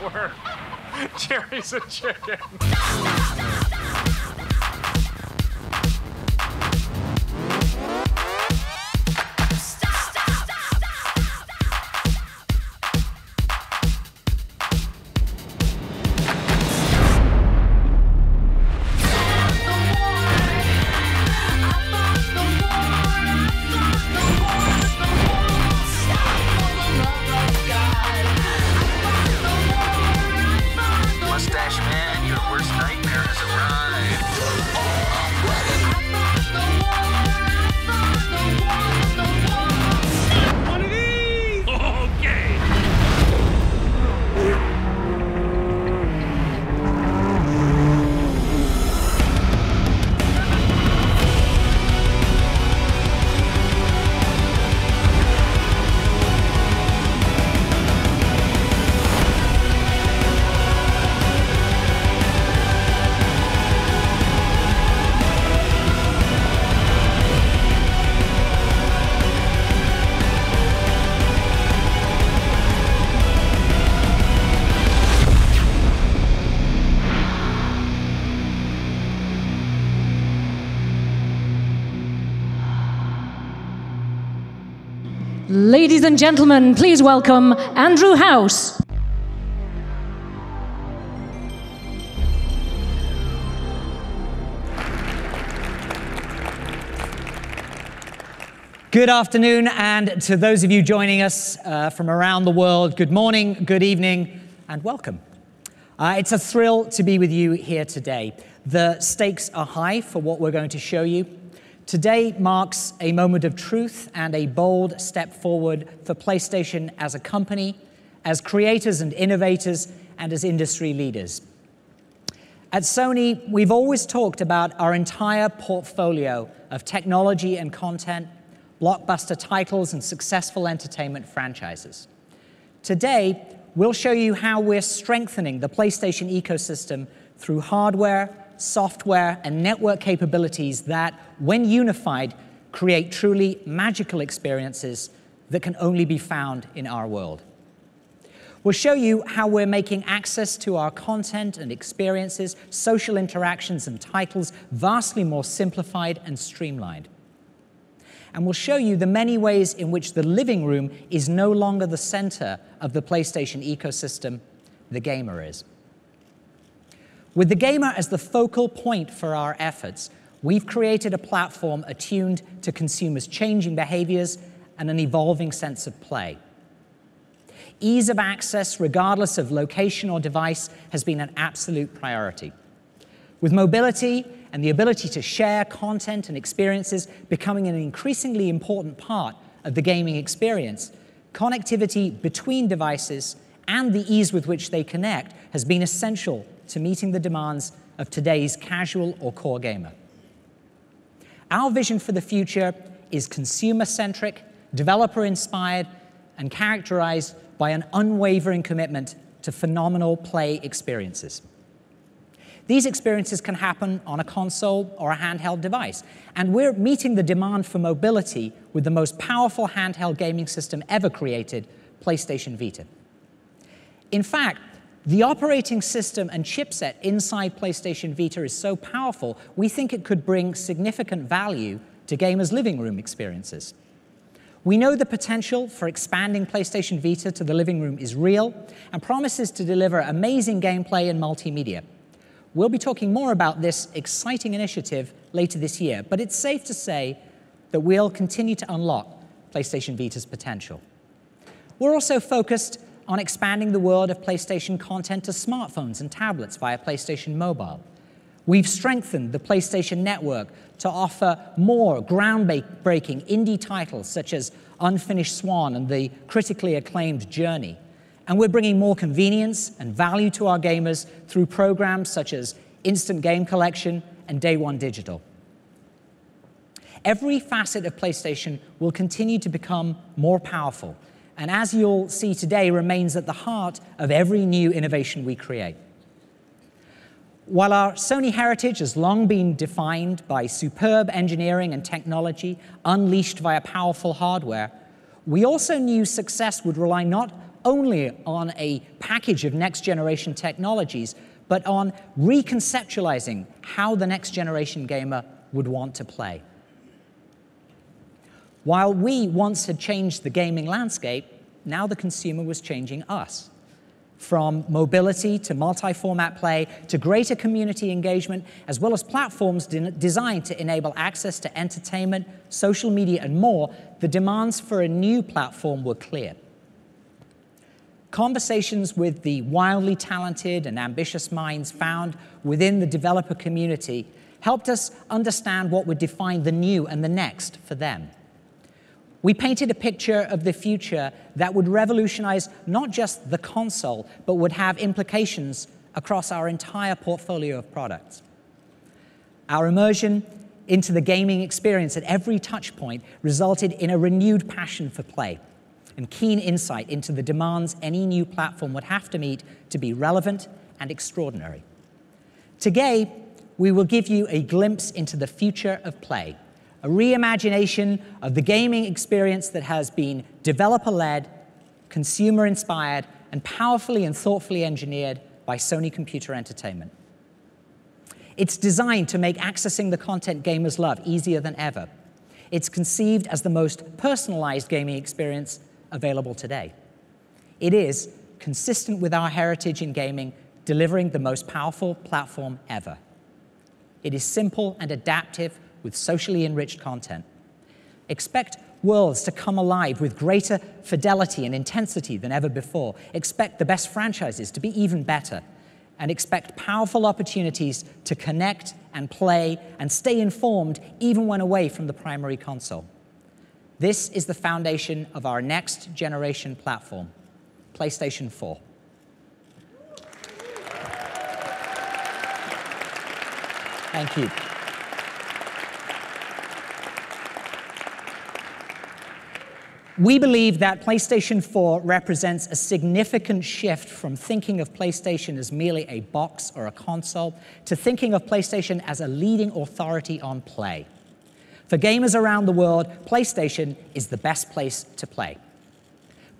where Jerry's a chicken. Mustache Man, your worst nightmare has arrived. One of these! Okay. Ladies and gentlemen, please welcome Andrew House. Good afternoon, and to those of you joining us from around the world, good morning, good evening, and welcome. It's a thrill to be with you here today. The stakes are high for what we're going to show you. Today marks a moment of truth and a bold step forward for PlayStation as a company, as creators and innovators, and as industry leaders. At Sony, we've always talked about our entire portfolio of technology and content, blockbuster titles, and successful entertainment franchises. Today, we'll show you how we're strengthening the PlayStation ecosystem through hardware, software, and network capabilities that, when unified, create truly magical experiences that can only be found in our world. We'll show you how we're making access to our content and experiences, social interactions and titles vastly more simplified and streamlined. And we'll show you the many ways in which the living room is no longer the center of the PlayStation ecosystem, the gamer is. With the gamer as the focal point for our efforts, we've created a platform attuned to consumers' changing behaviors and an evolving sense of play. Ease of access, regardless of location or device, has been an absolute priority. With mobility and the ability to share content and experiences becoming an increasingly important part of the gaming experience, connectivity between devices and the ease with which they connect has been essential to meeting the demands of today's casual or core gamer. Our vision for the future is consumer-centric, developer-inspired, and characterized by an unwavering commitment to phenomenal play experiences. These experiences can happen on a console or a handheld device, and we're meeting the demand for mobility with the most powerful handheld gaming system ever created, PlayStation Vita. In fact, the operating system and chipset inside PlayStation Vita is so powerful, we think it could bring significant value to gamers' living room experiences. We know the potential for expanding PlayStation Vita to the living room is real and promises to deliver amazing gameplay and multimedia. We'll be talking more about this exciting initiative later this year, but it's safe to say that we'll continue to unlock PlayStation Vita's potential. We're also focused on expanding the world of PlayStation content to smartphones and tablets via PlayStation Mobile. We've strengthened the PlayStation Network to offer more groundbreaking indie titles such as Unfinished Swan and the critically acclaimed Journey. And we're bringing more convenience and value to our gamers through programs such as Instant Game Collection and Day One Digital. Every facet of PlayStation will continue to become more powerful, and as you'll see today, remains at the heart of every new innovation we create. While our Sony heritage has long been defined by superb engineering and technology unleashed via powerful hardware, we also knew success would rely not only on a package of next-generation technologies, but on reconceptualizing how the next-generation gamer would want to play. While we once had changed the gaming landscape, now the consumer was changing us. From mobility to multi-format play to greater community engagement, as well as platforms designed to enable access to entertainment, social media, and more, the demands for a new platform were clear. Conversations with the wildly talented and ambitious minds found within the developer community helped us understand what would define the new and the next for them. We painted a picture of the future that would revolutionize not just the console, but would have implications across our entire portfolio of products. Our immersion into the gaming experience at every touch point resulted in a renewed passion for play and keen insight into the demands any new platform would have to meet to be relevant and extraordinary. Today, we will give you a glimpse into the future of play, a reimagination of the gaming experience that has been developer-led, consumer-inspired, and powerfully and thoughtfully engineered by Sony Computer Entertainment. It's designed to make accessing the content gamers love easier than ever. It's conceived as the most personalized gaming experience available today. It is, consistent with our heritage in gaming, delivering the most powerful platform ever. It is simple and adaptive with socially enriched content. Expect worlds to come alive with greater fidelity and intensity than ever before. Expect the best franchises to be even better. And expect powerful opportunities to connect and play and stay informed even when away from the primary console. This is the foundation of our next generation platform, PlayStation 4. Thank you. We believe that PlayStation 4 represents a significant shift from thinking of PlayStation as merely a box or a console to thinking of PlayStation as a leading authority on play. For gamers around the world, PlayStation is the best place to play.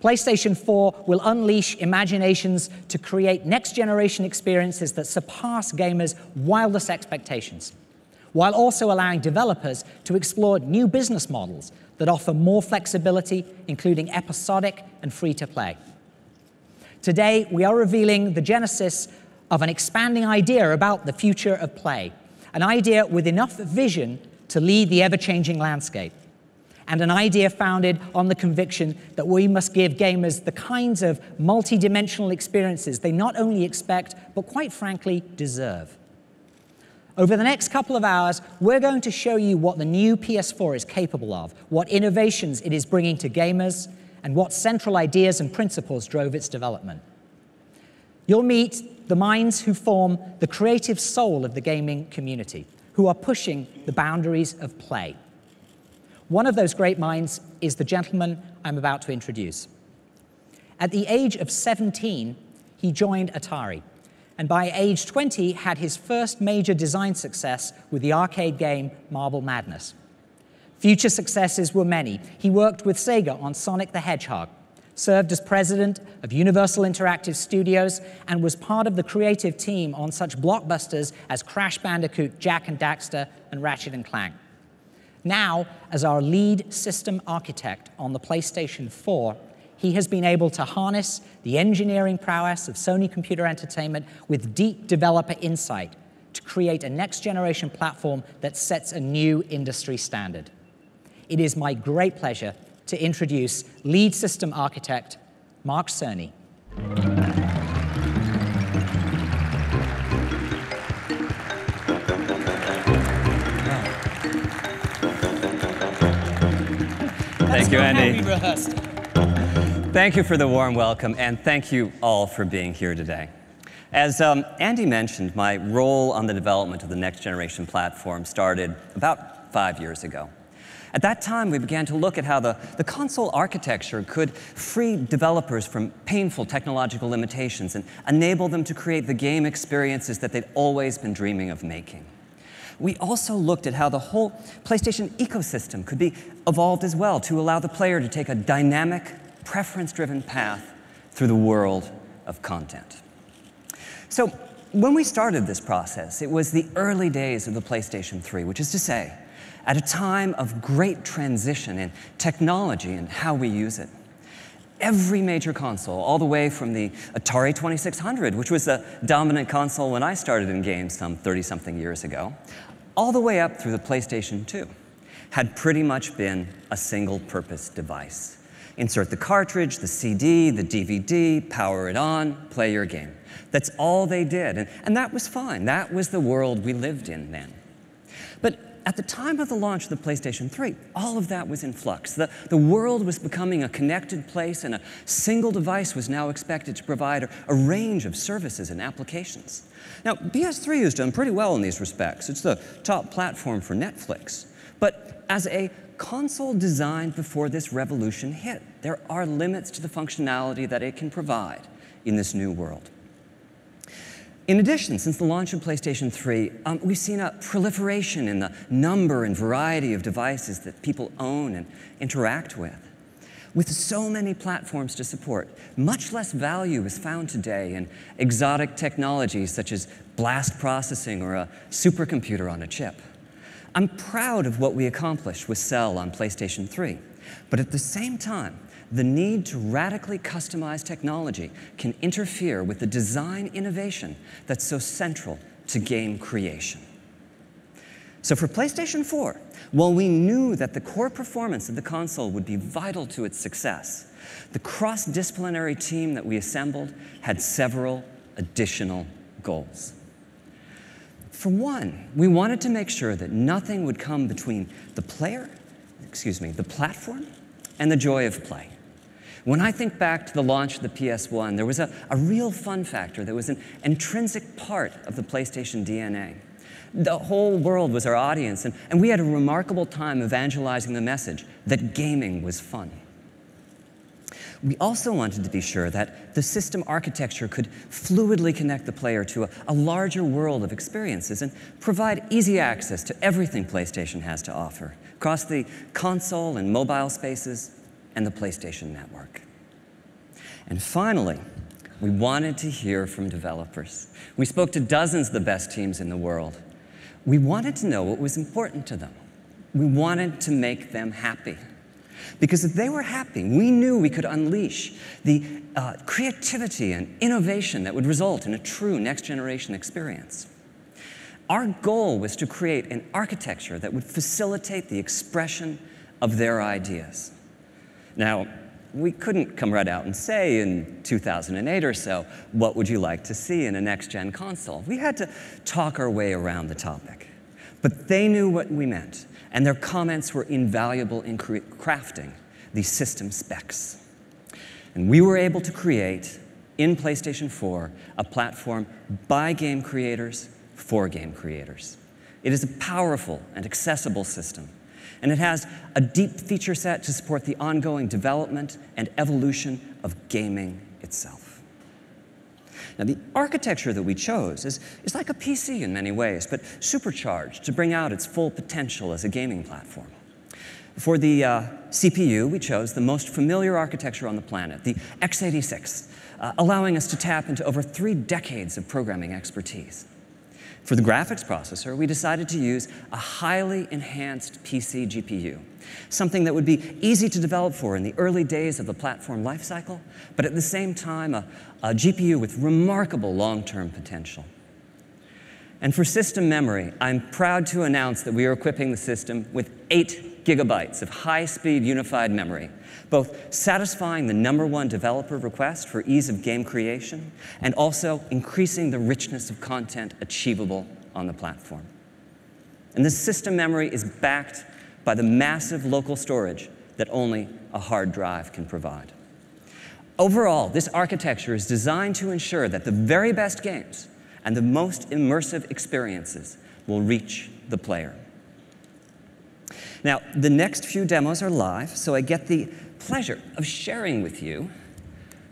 PlayStation 4 will unleash imaginations to create next-generation experiences that surpass gamers' wildest expectations, while also allowing developers to explore new business models that offer more flexibility, including episodic and free-to-play. Today, we are revealing the genesis of an expanding idea about the future of play, an idea with enough vision to lead the ever-changing landscape, and an idea founded on the conviction that we must give gamers the kinds of multi-dimensional experiences they not only expect, but quite frankly, deserve. Over the next couple of hours, we're going to show you what the new PS4 is capable of, what innovations it is bringing to gamers, and what central ideas and principles drove its development. You'll meet the minds who form the creative soul of the gaming community, who are pushing the boundaries of play. One of those great minds is the gentleman I'm about to introduce. At the age of 17, he joined Atari, and by age 20 had his first major design success with the arcade game Marble Madness. Future successes were many. He worked with Sega on Sonic the Hedgehog, served as president of Universal Interactive Studios, and was part of the creative team on such blockbusters as Crash Bandicoot, Jak and Daxter, and Ratchet & Clank. Now, as our lead system architect on the PlayStation 4, he has been able to harness the engineering prowess of Sony Computer Entertainment with deep developer insight to create a next-generation platform that sets a new industry standard. It is my great pleasure to introduce lead system architect Mark Cerny. Thank you, Andy. Thank you for the warm welcome, and thank you all for being here today. As Andy mentioned, my role on the development of the next generation platform started about 5 years ago. At that time, we began to look at how the console architecture could free developers from painful technological limitations and enable them to create the game experiences that they'd always been dreaming of making. We also looked at how the whole PlayStation ecosystem could be evolved as well to allow the player to take a dynamic, preference-driven path through the world of content. So when we started this process, it was the early days of the PlayStation 3, which is to say, at a time of great transition in technology and how we use it. Every major console, all the way from the Atari 2600, which was the dominant console when I started in games some 30-something years ago, all the way up through the PlayStation 2, had pretty much been a single-purpose device. Insert the cartridge, the CD, the DVD, power it on, play your game. That's all they did, and that was fine. That was the world we lived in then. But at the time of the launch of the PlayStation 3, all of that was in flux. The world was becoming a connected place, and a single device was now expected to provide a range of services and applications. Now, PS3 has done pretty well in these respects. It's the top platform for Netflix. But as a console designed before this revolution hit, there are limits to the functionality that it can provide in this new world. In addition, since the launch of PlayStation 3, we've seen a proliferation in the number and variety of devices that people own and interact with. With so many platforms to support, much less value is found today in exotic technologies such as blast processing or a supercomputer on a chip. I'm proud of what we accomplished with Cell on PlayStation 3, but at the same time, the need to radically customize technology can interfere with the design innovation that's so central to game creation. So for PlayStation 4, while we knew that the core performance of the console would be vital to its success, the cross-disciplinary team that we assembled had several additional goals. For one, we wanted to make sure that nothing would come between the platform, and the joy of play. When I think back to the launch of the PS1, there was a real fun factor that was an intrinsic part of the PlayStation DNA. The whole world was our audience, and we had a remarkable time evangelizing the message that gaming was fun. We also wanted to be sure that the system architecture could fluidly connect the player to a larger world of experiences and provide easy access to everything PlayStation has to offer across the console and mobile spaces and the PlayStation Network. And finally, we wanted to hear from developers. We spoke to dozens of the best teams in the world. We wanted to know what was important to them. We wanted to make them happy. Because if they were happy, we knew we could unleash the creativity and innovation that would result in a true next-generation experience. Our goal was to create an architecture that would facilitate the expression of their ideas. Now, we couldn't come right out and say in 2008 or so, what would you like to see in a next-gen console? We had to talk our way around the topic. But they knew what we meant, and their comments were invaluable in crafting these system specs. And we were able to create, in PlayStation 4, a platform by game creators for game creators. It is a powerful and accessible system, and it has a deep feature set to support the ongoing development and evolution of gaming itself. Now, the architecture that we chose is like a PC in many ways, but supercharged to bring out its full potential as a gaming platform. For the CPU, we chose the most familiar architecture on the planet, the x86, allowing us to tap into over 3 decades of programming expertise. For the graphics processor, we decided to use a highly enhanced PC GPU, something that would be easy to develop for in the early days of the platform lifecycle, but at the same time, a GPU with remarkable long-term potential. And for system memory, I'm proud to announce that we are equipping the system with 8 gigabytes of high-speed unified memory, both satisfying the #1 developer request for ease of game creation and also increasing the richness of content achievable on the platform. And this system memory is backed by the massive local storage that only a hard drive can provide. Overall, this architecture is designed to ensure that the very best games and the most immersive experiences will reach the player. Now, the next few demos are live, so I get the pleasure of sharing with you,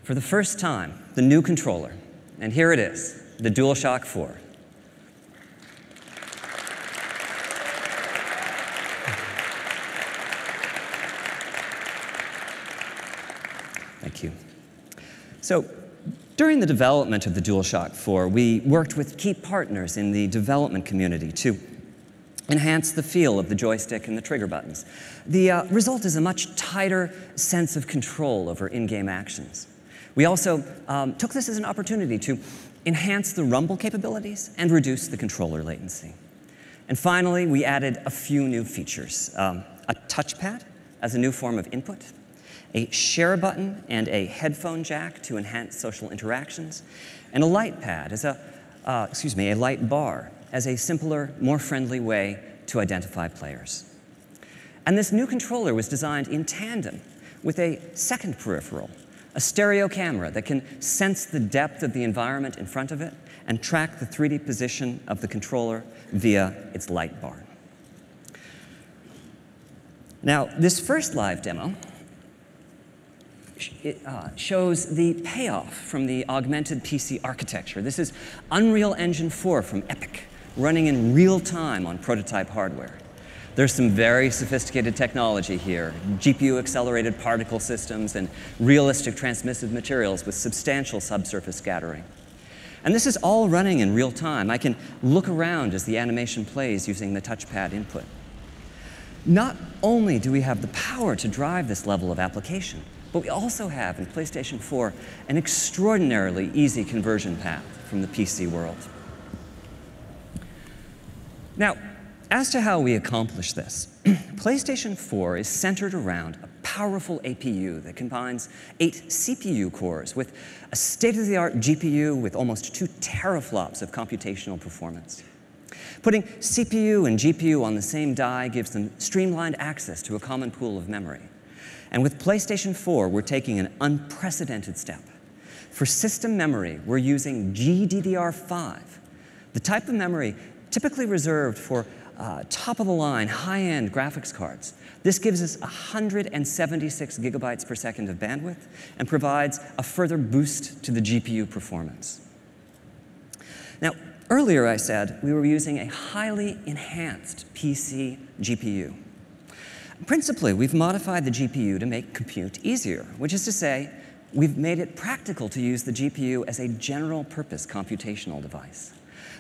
for the first time, the new controller. And here it is, the DualShock 4. Thank you. So, during the development of the DualShock 4, we worked with key partners in the development community to enhance the feel of the joystick and the trigger buttons. The result is a much tighter sense of control over in-game actions. We also took this as an opportunity to enhance the rumble capabilities and reduce the controller latency. And finally, we added a few new features. A touchpad as a new form of input, a share button and a headphone jack to enhance social interactions, and a light pad as a light bar as a simpler, more friendly way to identify players. And this new controller was designed in tandem with a second peripheral, a stereo camera that can sense the depth of the environment in front of it and track the 3D position of the controller via its light bar. Now, this first live demo shows the payoff from the augmented PC architecture. This is Unreal Engine 4 from Epic, running in real time on prototype hardware. There's some very sophisticated technology here, GPU-accelerated particle systems and realistic transmissive materials with substantial subsurface scattering. And this is all running in real time. I can look around as the animation plays using the touchpad input. Not only do we have the power to drive this level of application, but we also have, in PlayStation 4, an extraordinarily easy conversion path from the PC world. Now, as to how we accomplish this, PlayStation 4 is centered around a powerful APU that combines 8 CPU cores with a state-of-the-art GPU with almost 2 teraflops of computational performance. Putting CPU and GPU on the same die gives them streamlined access to a common pool of memory. And with PlayStation 4, we're taking an unprecedented step. For system memory, we're using GDDR5, the type of memory typically reserved for top-of-the-line, high-end graphics cards. This gives us 176 gigabytes per second of bandwidth and provides a further boost to the GPU performance. Now, earlier I said we were using a highly enhanced PC GPU. Principally, we've modified the GPU to make compute easier, which is to say, we've made it practical to use the GPU as a general-purpose computational device.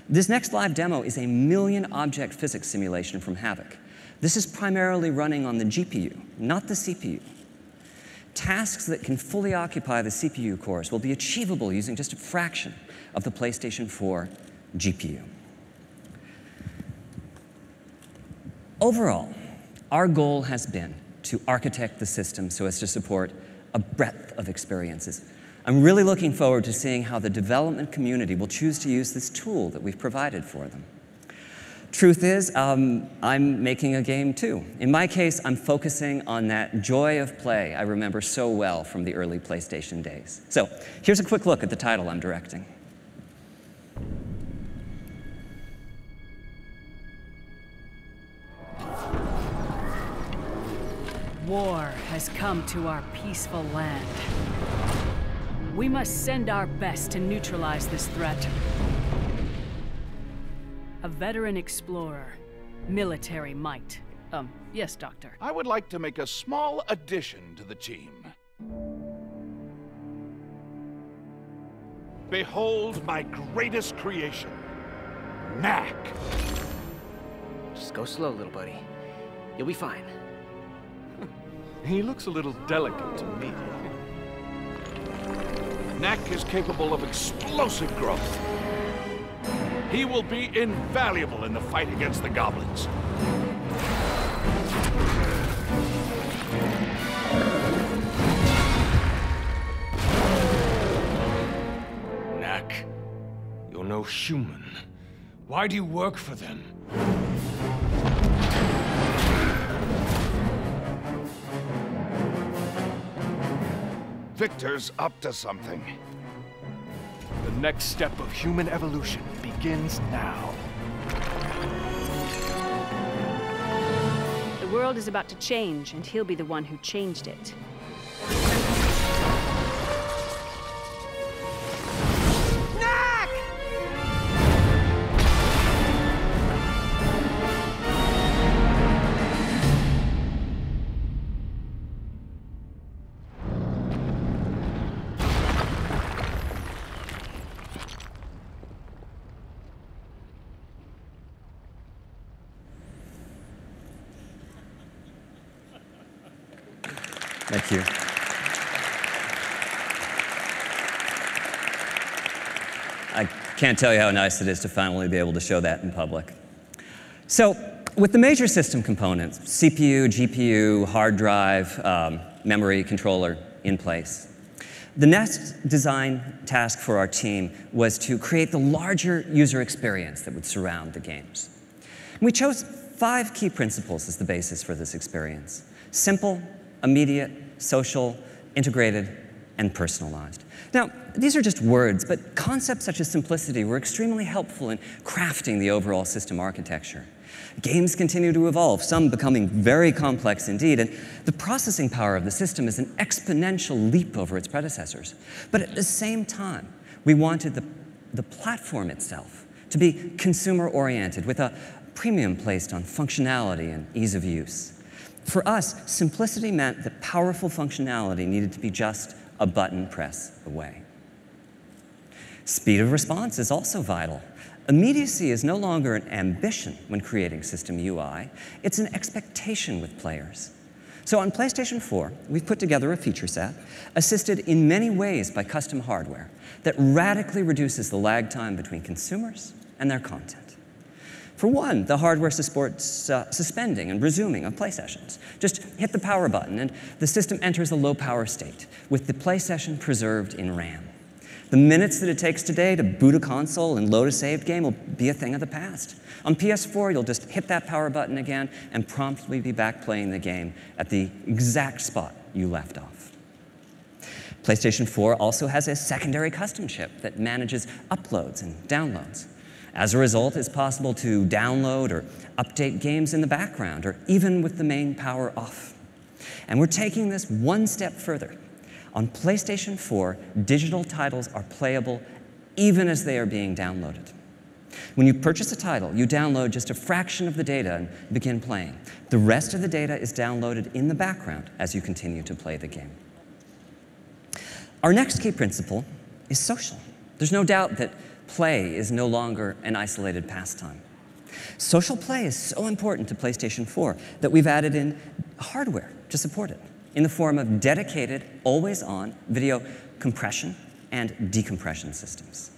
This next live demo is a million-object physics simulation from Havoc. This is primarily running on the GPU, not the CPU. Tasks that can fully occupy the CPU cores will be achievable using just a fraction of the PlayStation 4 GPU. Overall, our goal has been to architect the system so as to support a breadth of experiences. I'm really looking forward to seeing how the development community will choose to use this tool that we've provided for them. Truth is, I'm making a game too. In my case, I'm focusing on that joy of play I remember so well from the early PlayStation days. So here's a quick look at the title I'm directing. War has come to our peaceful land. We must send our best to neutralize this threat. A veteran explorer, military might. Yes, Doctor. I would like to make a small addition to the team. Behold my greatest creation, Knack. Just go slow, little buddy. You'll be fine. He looks a little delicate to me. Knack is capable of explosive growth. He will be invaluable in the fight against the goblins. Knack, you're no human. Why do you work for them? Victor's up to something. The next step of human evolution begins now. The world is about to change, and he'll be the one who changed it. Thank you. I can't tell you how nice it is to finally be able to show that in public. So, with the major system components, CPU, GPU, hard drive, memory, controller in place, the next design task for our team was to create the larger user experience that would surround the games. And we chose 5 key principles as the basis for this experience: simple, immediate, social, integrated, and personalized. Now, these are just words, but concepts such as simplicity were extremely helpful in crafting the overall system architecture. Games continue to evolve, some becoming very complex indeed, and the processing power of the system is an exponential leap over its predecessors. But at the same time, we wanted the platform itself to be consumer-oriented, with a premium placed on functionality and ease of use. For us, simplicity meant that powerful functionality needed to be just a button press away. Speed of response is also vital. Immediacy is no longer an ambition when creating system UI, it's an expectation with players. So on PlayStation 4, we've put together a feature set, assisted in many ways by custom hardware, that radically reduces the lag time between consumers and their content. For one, the hardware supports suspending and resuming of play sessions. Just hit the power button and the system enters a low power state, with the play session preserved in RAM. The minutes that it takes today to boot a console and load a saved game will be a thing of the past. On PS4, you'll just hit that power button again and promptly be back playing the game at the exact spot you left off. PlayStation 4 also has a secondary custom chip that manages uploads and downloads. As a result, it's possible to download or update games in the background, or even with the main power off. And we're taking this one step further. On PlayStation 4, digital titles are playable even as they are being downloaded. When you purchase a title, you download just a fraction of the data and begin playing. The rest of the data is downloaded in the background as you continue to play the game. Our next key principle is social. There's no doubt that play is no longer an isolated pastime. Social play is so important to PlayStation 4 that we've added in hardware to support it, in the form of dedicated, always-on video compression and decompression systems.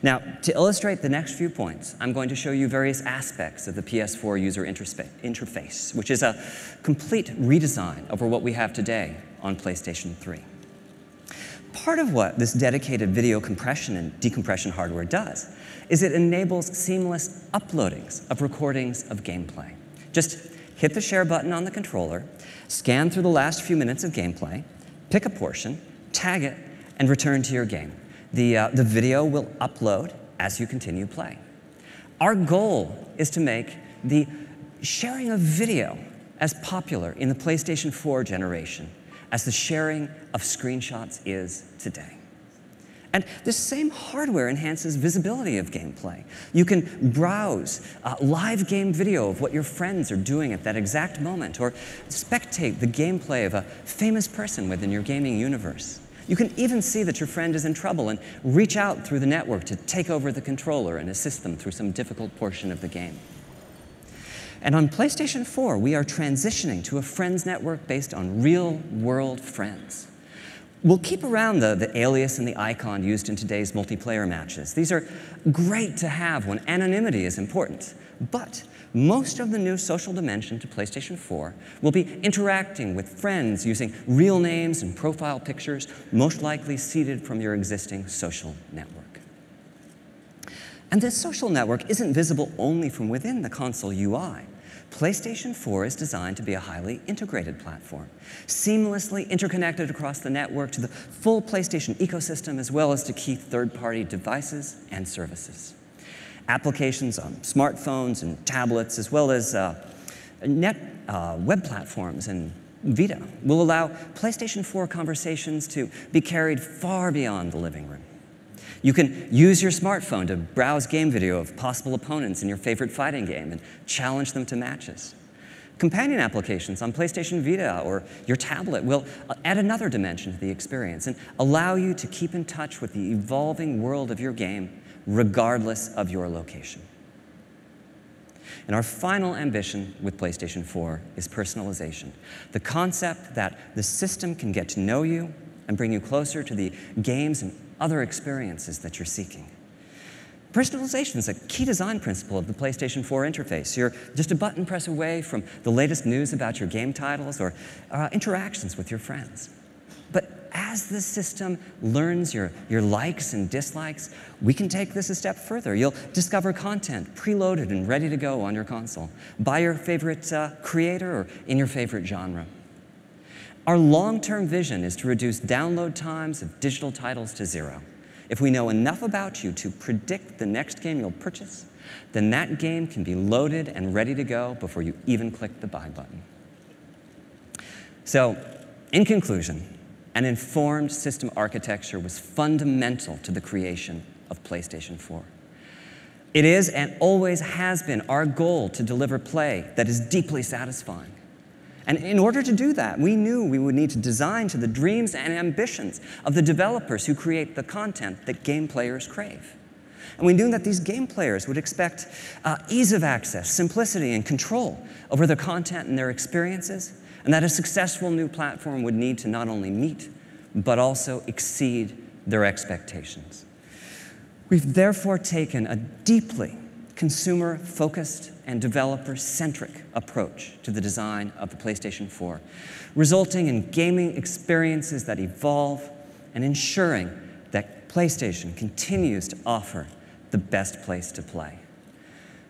Now, to illustrate the next few points, I'm going to show you various aspects of the PS4 user interface, which is a complete redesign over what we have today on PlayStation 3. Part of what this dedicated video compression and decompression hardware does is it enables seamless uploadings of recordings of gameplay. Just hit the share button on the controller, scan through the last few minutes of gameplay, pick a portion, tag it, and return to your game. The video will upload as you continue playing. Our goal is to make the sharing of video as popular in the PlayStation 4 generation as the sharing of screenshots is today. And this same hardware enhances visibility of gameplay. You can browse live game video of what your friends are doing at that exact moment, or spectate the gameplay of a famous person within your gaming universe. You can even see that your friend is in trouble and reach out through the network to take over the controller and assist them through some difficult portion of the game. And on PlayStation 4, we are transitioning to a friends network based on real-world friends. We'll keep around the alias and the icon used in today's multiplayer matches. These are great to have when anonymity is important, but most of the new social dimension to PlayStation 4 will be interacting with friends using real names and profile pictures, most likely seeded from your existing social network. And this social network isn't visible only from within the console UI. PlayStation 4 is designed to be a highly integrated platform, seamlessly interconnected across the network to the full PlayStation ecosystem, as well as to key third-party devices and services. Applications on smartphones and tablets, as well as web platforms and Vita, will allow PlayStation 4 conversations to be carried far beyond the living room. You can use your smartphone to browse game video of possible opponents in your favorite fighting game and challenge them to matches. Companion applications on PlayStation Vita or your tablet will add another dimension to the experience and allow you to keep in touch with the evolving world of your game regardless of your location. And our final ambition with PlayStation 4 is personalization, the concept that the system can get to know you and bring you closer to the games and other experiences that you're seeking. Personalization is a key design principle of the PlayStation 4 interface. You're just a button press away from the latest news about your game titles or interactions with your friends. But as the system learns your likes and dislikes, we can take this a step further. You'll discover content preloaded and ready to go on your console by your favorite creator or in your favorite genre. Our long-term vision is to reduce download times of digital titles to 0. If we know enough about you to predict the next game you'll purchase, then that game can be loaded and ready to go before you even click the buy button. So, in conclusion, an informed system architecture was fundamental to the creation of PlayStation 4. It is and always has been our goal to deliver play that is deeply satisfying. And in order to do that, we knew we would need to design to the dreams and ambitions of the developers who create the content that game players crave. And we knew that these game players would expect ease of access, simplicity, and control over their content and their experiences, and that a successful new platform would need to not only meet, but also exceed their expectations. We've therefore taken a deeply consumer-focused and developer-centric approach to the design of the PlayStation 4, resulting in gaming experiences that evolve and ensuring that PlayStation continues to offer the best place to play.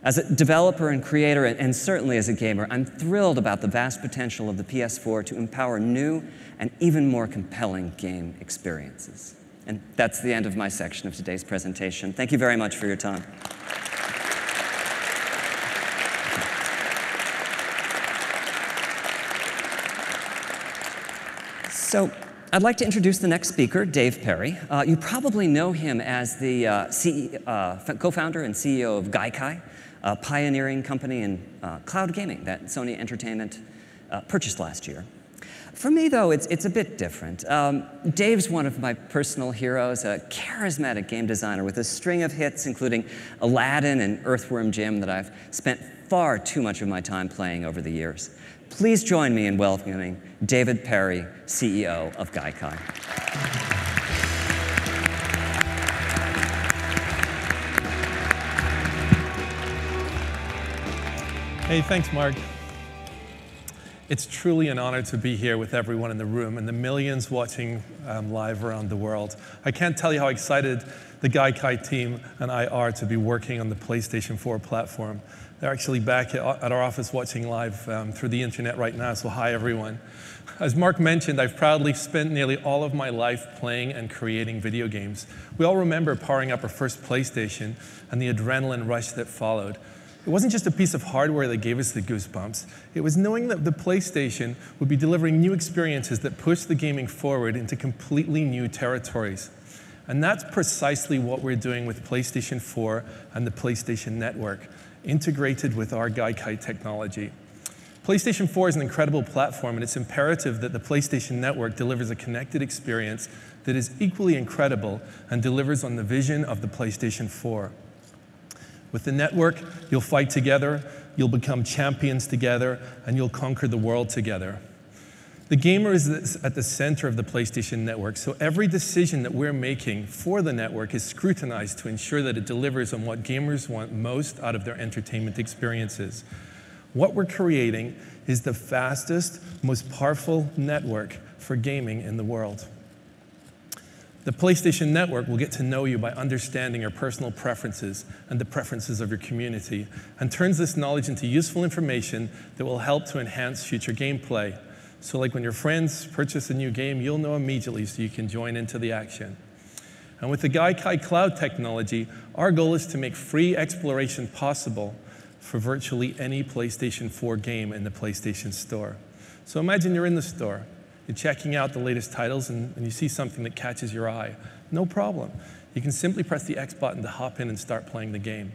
As a developer and creator, and certainly as a gamer, I'm thrilled about the vast potential of the PS4 to empower new and even more compelling game experiences. And that's the end of my section of today's presentation. Thank you very much for your time. So, I'd like to introduce the next speaker, Dave Perry. You probably know him as the co-founder and CEO of Gaikai, a pioneering company in cloud gaming that Sony Entertainment purchased last year. For me, though, it's a bit different. Dave's one of my personal heroes, a charismatic game designer with a string of hits, including Aladdin and Earthworm Jim, that I've spent far too much of my time playing over the years. Please join me in welcoming David Perry, CEO of Gaikai. Hey, thanks, Mark. It's truly an honor to be here with everyone in the room and the millions watching live around the world. I can't tell you how excited the Gaikai team and I are to be working on the PlayStation 4 platform. They're actually back at our office watching live through the internet right now, so hi everyone. As Mark mentioned, I've proudly spent nearly all of my life playing and creating video games. We all remember powering up our first PlayStation and the adrenaline rush that followed. It wasn't just a piece of hardware that gave us the goosebumps. It was knowing that the PlayStation would be delivering new experiences that pushed the gaming forward into completely new territories. And that's precisely what we're doing with PlayStation 4 and the PlayStation Network, integrated with our Gaikai technology. PlayStation 4 is an incredible platform, and it's imperative that the PlayStation Network delivers a connected experience that is equally incredible and delivers on the vision of the PlayStation 4. With the network, you'll fight together, you'll become champions together, and you'll conquer the world together. The gamer is at the center of the PlayStation Network, so every decision that we're making for the network is scrutinized to ensure that it delivers on what gamers want most out of their entertainment experiences. What we're creating is the fastest, most powerful network for gaming in the world. The PlayStation Network will get to know you by understanding your personal preferences and the preferences of your community, and turns this knowledge into useful information that will help to enhance future gameplay. So like when your friends purchase a new game, you'll know immediately so you can join into the action. And with the Gaikai Cloud technology, our goal is to make free exploration possible for virtually any PlayStation 4 game in the PlayStation Store. So imagine you're in the store, you're checking out the latest titles, and you see something that catches your eye. No problem. You can simply press the X button to hop in and start playing the game.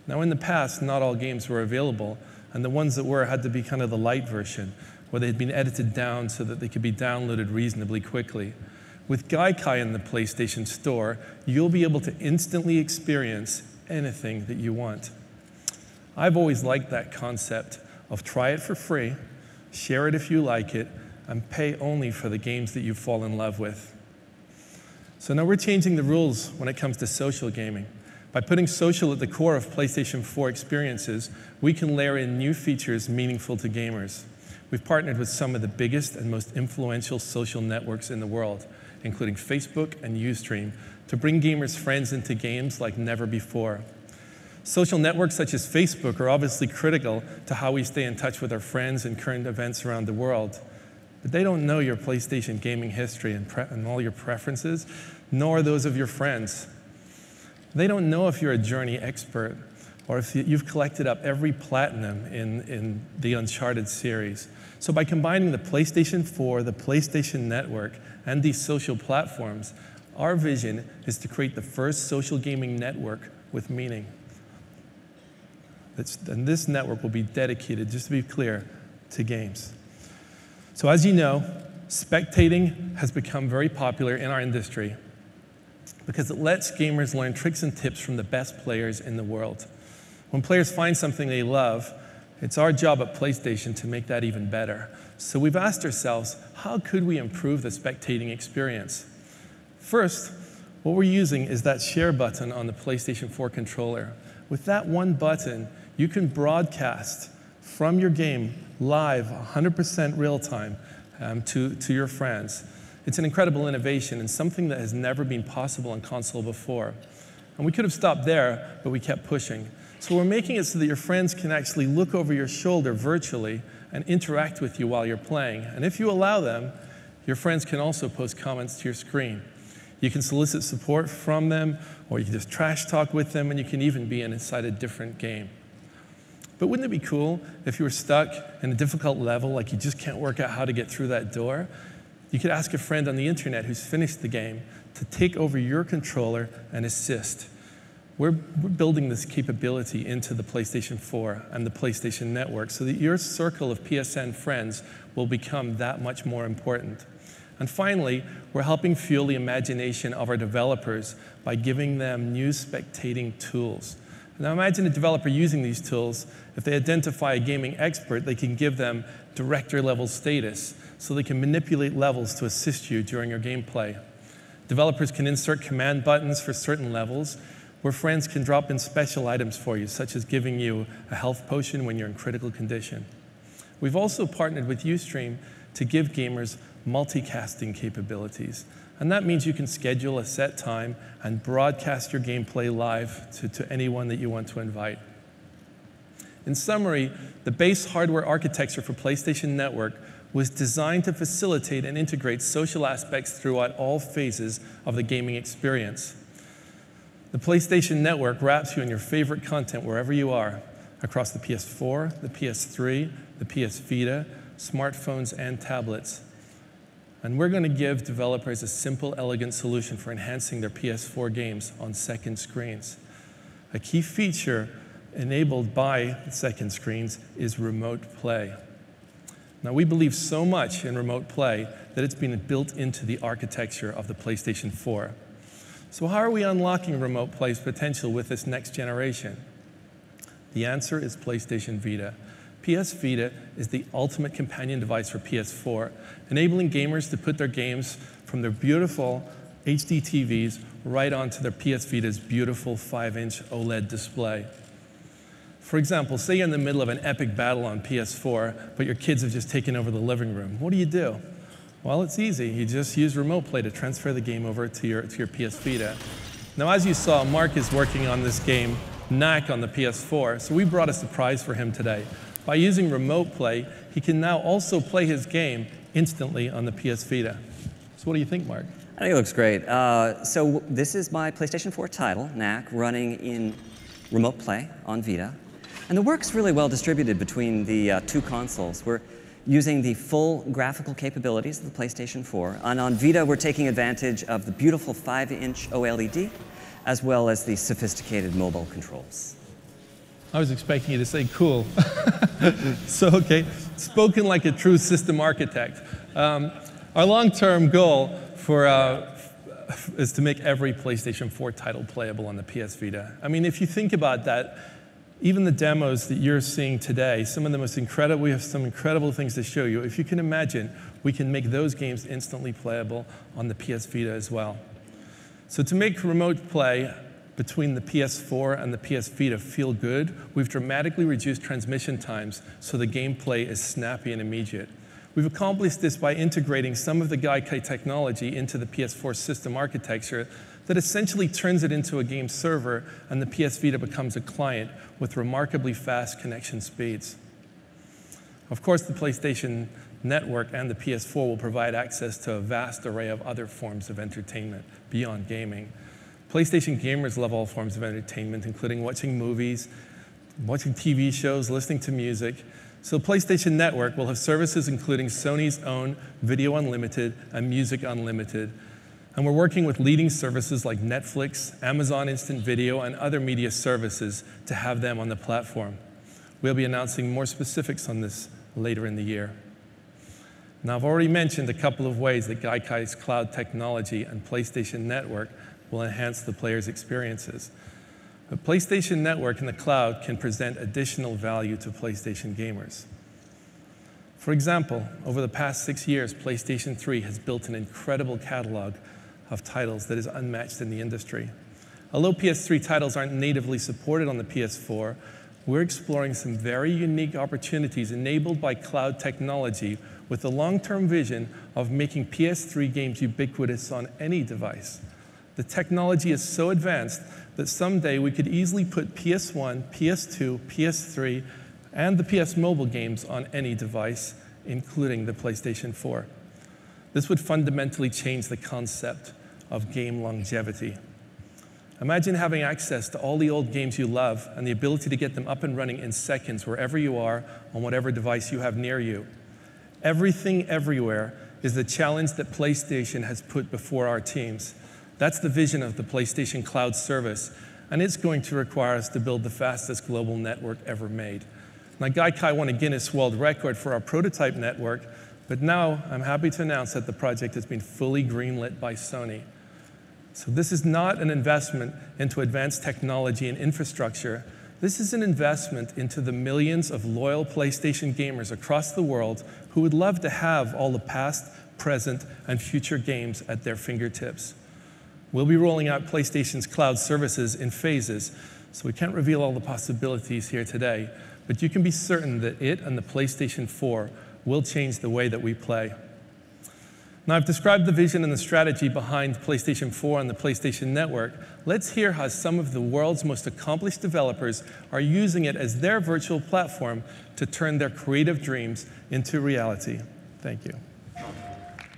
Now in the past, not all games were available, and the ones that were had to be kind of the light version, where they had been edited down so that they could be downloaded reasonably quickly. With Gaikai in the PlayStation Store, you'll be able to instantly experience anything that you want. I've always liked that concept of try it for free, share it if you like it, and pay only for the games that you fall in love with. So now we're changing the rules when it comes to social gaming. By putting social at the core of PlayStation 4 experiences, we can layer in new features meaningful to gamers. We've partnered with some of the biggest and most influential social networks in the world, including Facebook and Ustream, to bring gamers' friends into games like never before. Social networks such as Facebook are obviously critical to how we stay in touch with our friends and current events around the world. But they don't know your PlayStation gaming history and all your preferences, nor those of your friends. They don't know if you're a Journey expert or if you've collected up every platinum in the Uncharted series. So by combining the PlayStation 4, the PlayStation Network, and these social platforms, our vision is to create the first social gaming network with meaning. And this network will be dedicated, just to be clear, to games. So as you know, spectating has become very popular in our industry because it lets gamers learn tricks and tips from the best players in the world. When players find something they love, it's our job at PlayStation to make that even better. So we've asked ourselves, how could we improve the spectating experience? First, what we're using is that share button on the PlayStation 4 controller. With that one button, you can broadcast from your game live, 100% real time, to your friends. It's an incredible innovation and something that has never been possible on console before. And we could have stopped there, but we kept pushing. So we're making it so that your friends can actually look over your shoulder virtually and interact with you while you're playing. And if you allow them, your friends can also post comments to your screen. You can solicit support from them, or you can just trash talk with them, and you can even be inside a different game. But wouldn't it be cool if you were stuck in a difficult level, like you just can't work out how to get through that door? You could ask a friend on the internet who's finished the game to take over your controller and assist. We're building this capability into the PlayStation 4 and the PlayStation Network so that your circle of PSN friends will become that much more important. And finally, we're helping fuel the imagination of our developers by giving them new spectating tools. Now imagine a developer using these tools. If they identify a gaming expert, they can give them director-level status so they can manipulate levels to assist you during your gameplay. Developers can insert command buttons for certain levels, where friends can drop in special items for you, such as giving you a health potion when you're in critical condition. We've also partnered with Ustream to give gamers multicasting capabilities. And that means you can schedule a set time and broadcast your gameplay live to anyone that you want to invite. In summary, the base hardware architecture for PlayStation Network was designed to facilitate and integrate social aspects throughout all phases of the gaming experience. The PlayStation Network wraps you in your favorite content wherever you are, across the PS4, the PS3, the PS Vita, smartphones, and tablets. And we're going to give developers a simple, elegant solution for enhancing their PS4 games on second screens. A key feature enabled by second screens is remote play. Now, we believe so much in remote play that it's been built into the architecture of the PlayStation 4. So how are we unlocking remote play's potential with this next generation? The answer is PlayStation Vita. PS Vita is the ultimate companion device for PS4, enabling gamers to put their games from their beautiful HD TVs right onto their PS Vita's beautiful 5-inch OLED display. For example, say you're in the middle of an epic battle on PS4, but your kids have just taken over the living room. What do? Well, it's easy. You just use remote play to transfer the game over to your PS Vita. Now, as you saw, Mark is working on this game, Knack, on the PS4, so we brought a surprise for him today. By using remote play, he can now also play his game instantly on the PS Vita. So what do you think, Mark? I think it looks great. So this is my PlayStation 4 title, Knack, running in remote play on Vita. And the work's really well distributed between the two consoles. We're using the full graphical capabilities of the PlayStation 4. And on Vita, we're taking advantage of the beautiful 5-inch OLED, as well as the sophisticated mobile controls. I was expecting you to say cool. So, okay, spoken like a true system architect. Our long-term goal is to make every PlayStation 4 title playable on the PS Vita. I mean, if you think about that, Even the demos that you're seeing today, some of the most incredible, we have some incredible things to show you. If you can imagine, we can make those games instantly playable on the PS Vita as well. So to make remote play between the PS4 and the PS Vita feel good, we've dramatically reduced transmission times so the gameplay is snappy and immediate. We've accomplished this by integrating some of the Gaikai technology into the PS4 system architecture that essentially turns it into a game server, and the PS Vita becomes a client with remarkably fast connection speeds. Of course, the PlayStation Network and the PS4 will provide access to a vast array of other forms of entertainment beyond gaming. PlayStation gamers love all forms of entertainment, including watching movies, watching TV shows, listening to music. So PlayStation Network will have services including Sony's own Video Unlimited and Music Unlimited. And we're working with leading services like Netflix, Amazon Instant Video, and other media services to have them on the platform. We'll be announcing more specifics on this later in the year. Now, I've already mentioned a couple of ways that Gaikai's cloud technology and PlayStation Network will enhance the player's experiences. But PlayStation Network in the cloud can present additional value to PlayStation gamers. For example, over the past 6 years, PlayStation 3 has built an incredible catalog of titles that is unmatched in the industry. Although PS3 titles aren't natively supported on the PS4, we're exploring some very unique opportunities enabled by cloud technology with the long-term vision of making PS3 games ubiquitous on any device. The technology is so advanced that someday we could easily put PS1, PS2, PS3, and the PS Mobile games on any device, including the PlayStation 4. This would fundamentally change the concept of game longevity. Imagine having access to all the old games you love and the ability to get them up and running in seconds wherever you are on whatever device you have near you. Everything everywhere is the challenge that PlayStation has put before our teams. That's the vision of the PlayStation Cloud service, and it's going to require us to build the fastest global network ever made. Now, Gaikai won a Guinness World Record for our prototype network, but now I'm happy to announce that the project has been fully greenlit by Sony. So this is not an investment into advanced technology and infrastructure. This is an investment into the millions of loyal PlayStation gamers across the world who would love to have all the past, present, and future games at their fingertips. We'll be rolling out PlayStation's cloud services in phases, so we can't reveal all the possibilities here today, but you can be certain that it and the PlayStation 4 will change the way that we play. Now, I've described the vision and the strategy behind PlayStation 4 and the PlayStation Network. Let's hear how some of the world's most accomplished developers are using it as their virtual platform to turn their creative dreams into reality. Thank you.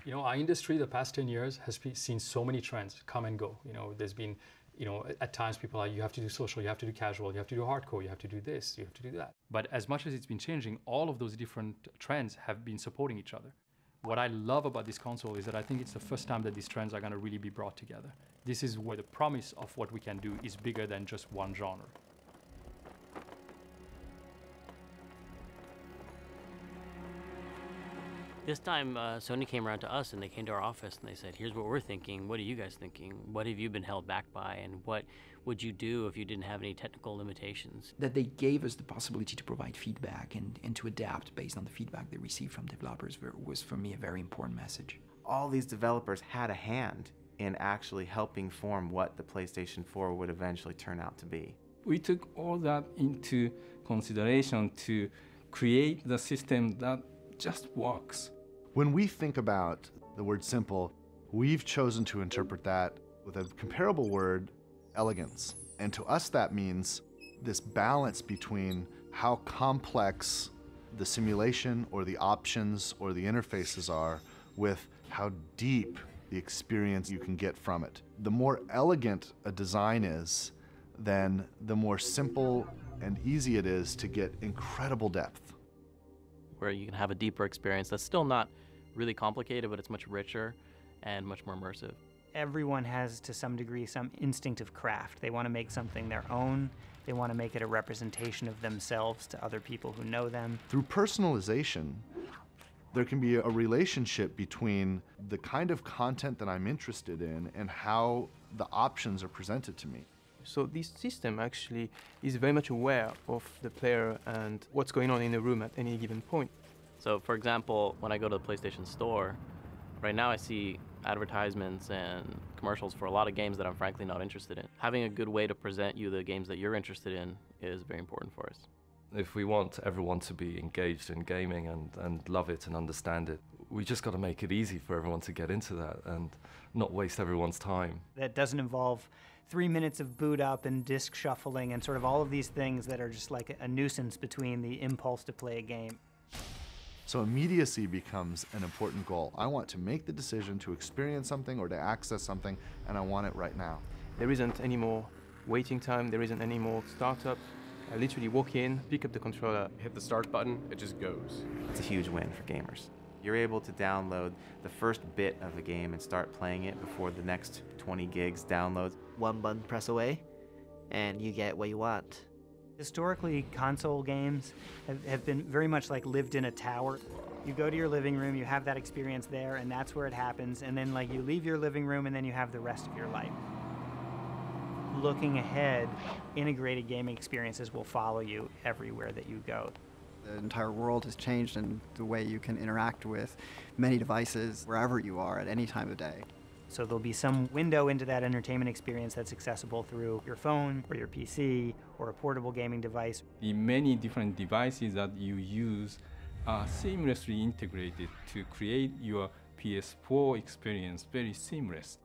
You know, our industry, the past 10 years, has seen so many trends come and go. You know, there's been, you know, at times people are, you have to do social, you have to do casual, you have to do hardcore, you have to do this, you have to do that. But as much as it's been changing, all of those different trends have been supporting each other. What I love about this console is that I think it's the first time that these trends are going to really be brought together. This is where the promise of what we can do is bigger than just one genre. This time, Sony came around to us and they came to our office and they said, here's what we're thinking. What are you guys thinking? What have you been held back by? And what would you do if you didn't have any technical limitations? That they gave us the possibility to provide feedback and to adapt based on the feedback they received from developers was, for me, a very important message. All these developers had a hand in actually helping form what the PlayStation 4 would eventually turn out to be. We took all that into consideration to create the system that just works. When we think about the word simple, we've chosen to interpret that with a comparable word, elegance. And to us that means this balance between how complex the simulation or the options or the interfaces are with how deep the experience you can get from it. The more elegant a design is, then the more simple and easy it is to get incredible depth. Where you can have a deeper experience that's still not really complicated, but it's much richer and much more immersive. Everyone has, to some degree, some instinct of craft. They want to make something their own. They want to make it a representation of themselves to other people who know them. Through personalization, there can be a relationship between the kind of content that I'm interested in and how the options are presented to me. So this system actually is very much aware of the player and what's going on in the room at any given point. So for example, when I go to the PlayStation Store, right now I see advertisements and commercials for a lot of games that I'm frankly not interested in. Having a good way to present you the games that you're interested in is very important for us. If we want everyone to be engaged in gaming and love it and understand it, we just got to make it easy for everyone to get into that and not waste everyone's time. That doesn't involve 3 minutes of boot up and disc shuffling and sort of all of these things that are just like a nuisance between the impulse to play a game. So immediacy becomes an important goal. I want to make the decision to experience something or to access something, and I want it right now. There isn't any more waiting time, there isn't any more startup. I literally walk in, pick up the controller, hit the start button, it just goes. It's a huge win for gamers. You're able to download the first bit of a game and start playing it before the next 20 gigs downloads. One button press away, and you get what you want. Historically, console games have been very much like lived in a tower. You go to your living room, you have that experience there, and that's where it happens, and then like you leave your living room and then you have the rest of your life. Looking ahead, integrated gaming experiences will follow you everywhere that you go. The entire world has changed in the way you can interact with many devices wherever you are at any time of day. So there'll be some window into that entertainment experience that's accessible through your phone or your PC or a portable gaming device. The many different devices that you use are seamlessly integrated to create your PS4 experience very seamless.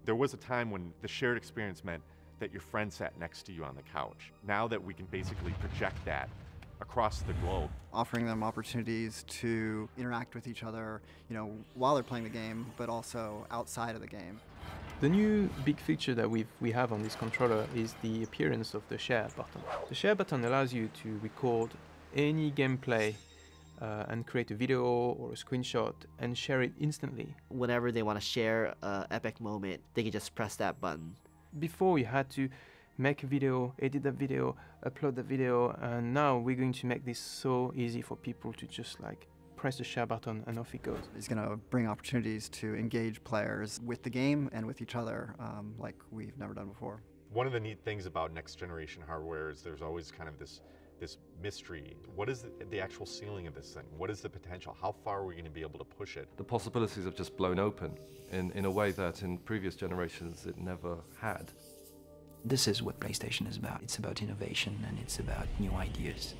There was a time when the shared experience meant that your friend sat next to you on the couch. Now that we can basically project that across the globe. Offering them opportunities to interact with each other, while they're playing the game, but also outside of the game. The new big feature that we have on this controller is the appearance of the share button. The share button allows you to record any gameplay and create a video or a screenshot and share it instantly. Whenever they want to share an epic moment, they can just press that button. Before you had to make a video, edit the video, upload the video, and now we're going to make this so easy for people to just like press the share button and off it goes. It's going to bring opportunities to engage players with the game and with each other like we've never done before. One of the neat things about next generation hardware is there's always kind of this mystery. What is the actual ceiling of this thing? What is the potential? How far are we going to be able to push it? The possibilities have just blown open in a way that in previous generations it never had. This is what PlayStation is about. It's about innovation and it's about new ideas.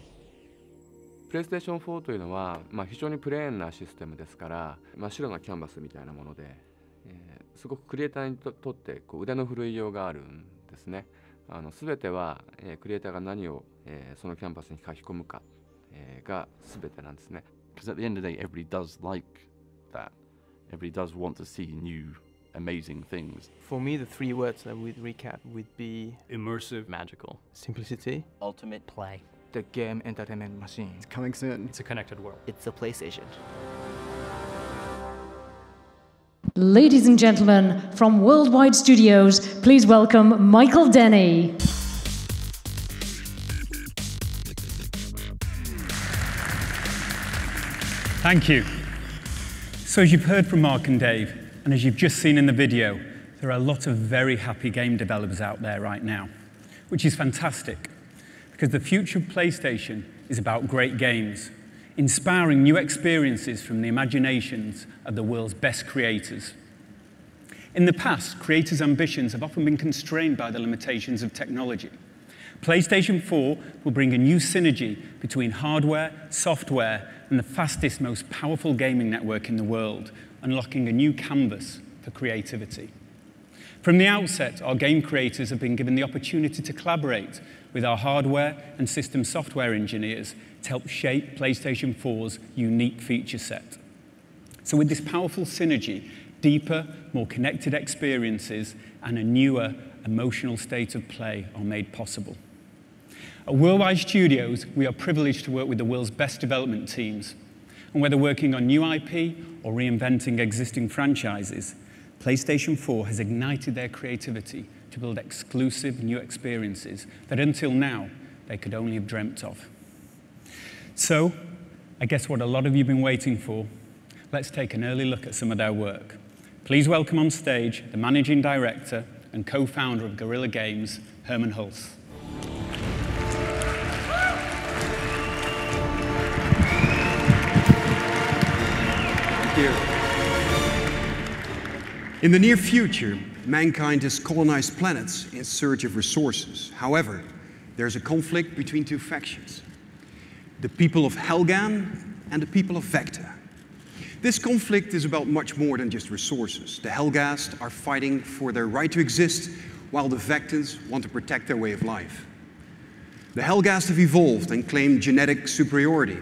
PlayStation 4というのは、非常にプレーンなシステムですから、真っ白なキャンバスみたいなもので、すごくクリエイターにとって腕の振るいようがあるんですね。全ては、クリエイターが何を、そのキャンバスに書き込むか、が全てなんですね。Because at the end of the day, everybody does like that. Everybody does want to see new, amazing things. For me, the three words that would recap would be immersive, magical, simplicity, ultimate play. The game entertainment machine. It's coming soon. It's a connected world. It's the PlayStation. Ladies and gentlemen, from Worldwide Studios, please welcome Michael Denny. Thank you. So as you've heard from Mark and Dave, and as you've just seen in the video, there are a lot of very happy game developers out there right now, which is fantastic, because the future of PlayStation is about great games, inspiring new experiences from the imaginations of the world's best creators. In the past, creators' ambitions have often been constrained by the limitations of technology. PlayStation 4 will bring a new synergy between hardware, software, and the fastest, most powerful gaming network in the world, unlocking a new canvas for creativity. From the outset, our game creators have been given the opportunity to collaborate with our hardware and system software engineers to help shape PlayStation 4's unique feature set. So with this powerful synergy, deeper, more connected experiences and a newer, emotional state of play are made possible. At Worldwide Studios, we are privileged to work with the world's best development teams. And whether working on new IP or reinventing existing franchises, PlayStation 4 has ignited their creativity to build exclusive new experiences that until now they could only have dreamt of. So, I guess what a lot of you have been waiting for, let's take an early look at some of their work. Please welcome on stage the Managing Director and co-founder of Guerrilla Games, Herman Hulse. Thank you. In the near future, mankind has colonized planets in search of resources. However, there's a conflict between two factions: the people of Helghan and the people of Vecta. This conflict is about much more than just resources. The Helghast are fighting for their right to exist, while the Vectans want to protect their way of life. The Helghast have evolved and claim genetic superiority.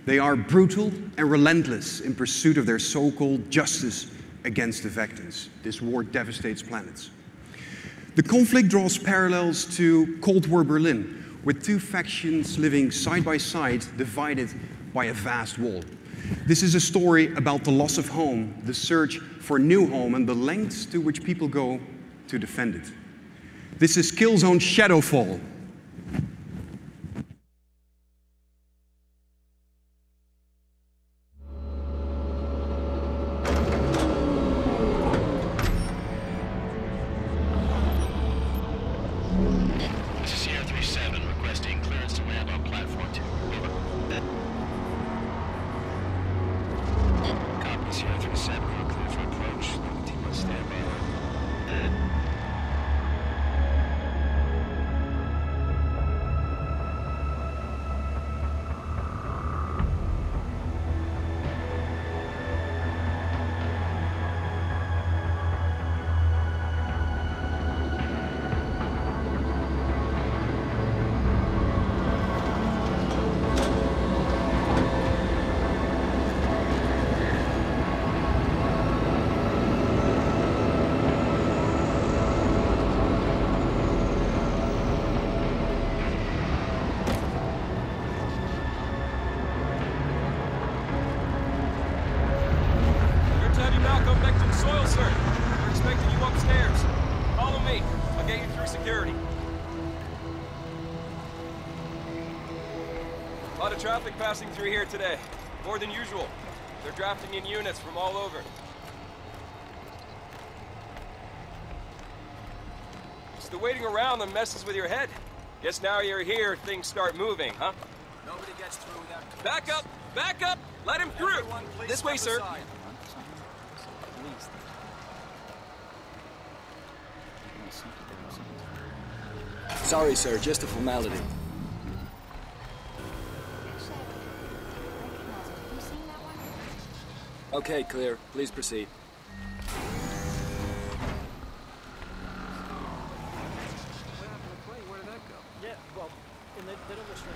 They are brutal and relentless in pursuit of their so-called justice against the Vectans. This war devastates planets. The conflict draws parallels to Cold War Berlin, with two factions living side by side, divided by a vast wall. This is a story about the loss of home, the search for a new home, and the lengths to which people go to defend it. This is Killzone Shadowfall. Traffic passing through here today. More than usual. They're drafting in units from all over. It's the waiting around that messes with your head. Guess now you're here, things start moving, huh? Nobody gets through without... Back up! Back up! Let him through! This way, sir. Sorry, sir. Just a formality. Okay, clear. Please proceed. Where did that go? Yeah, well, in the middle of the street.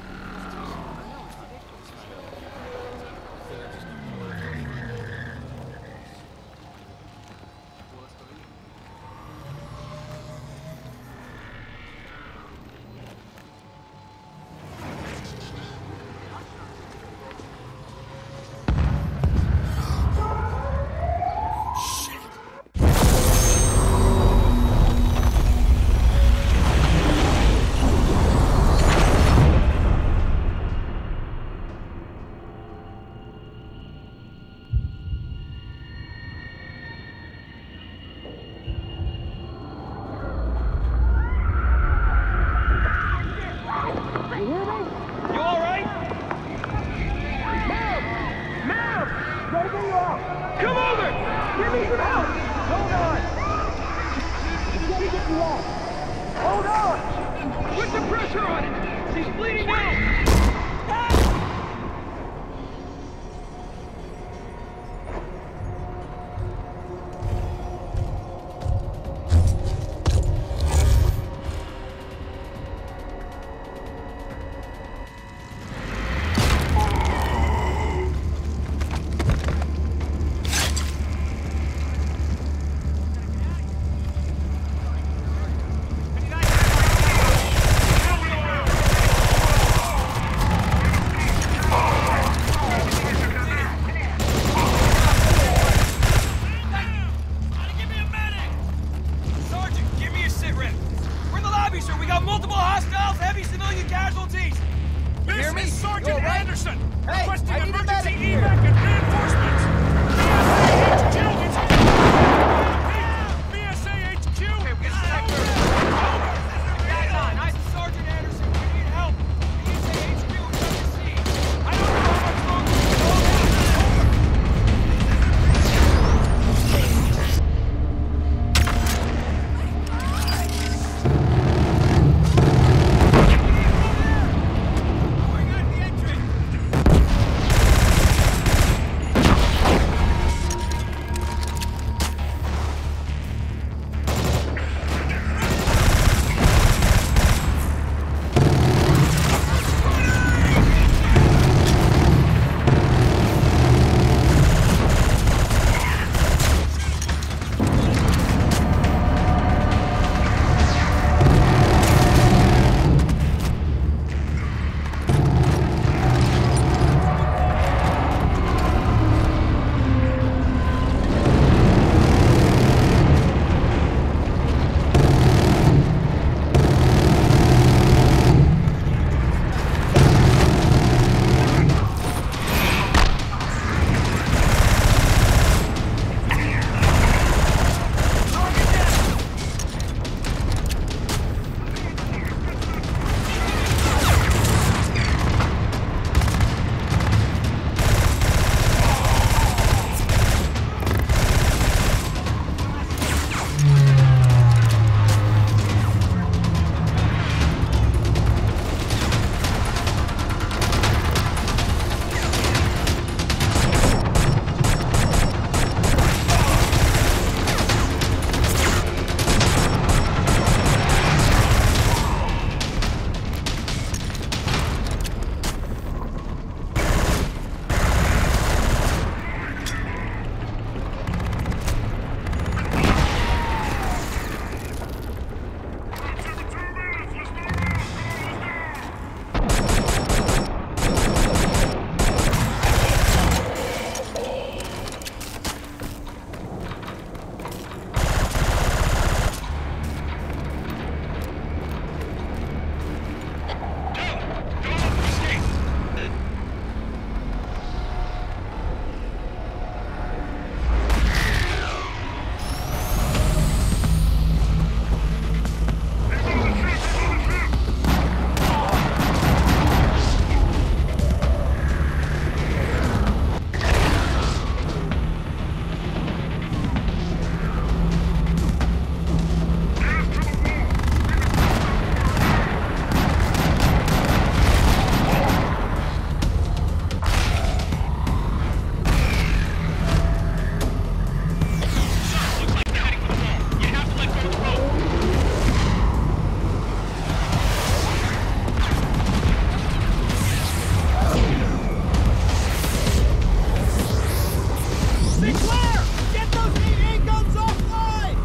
Be clear! Get those AA guns offline!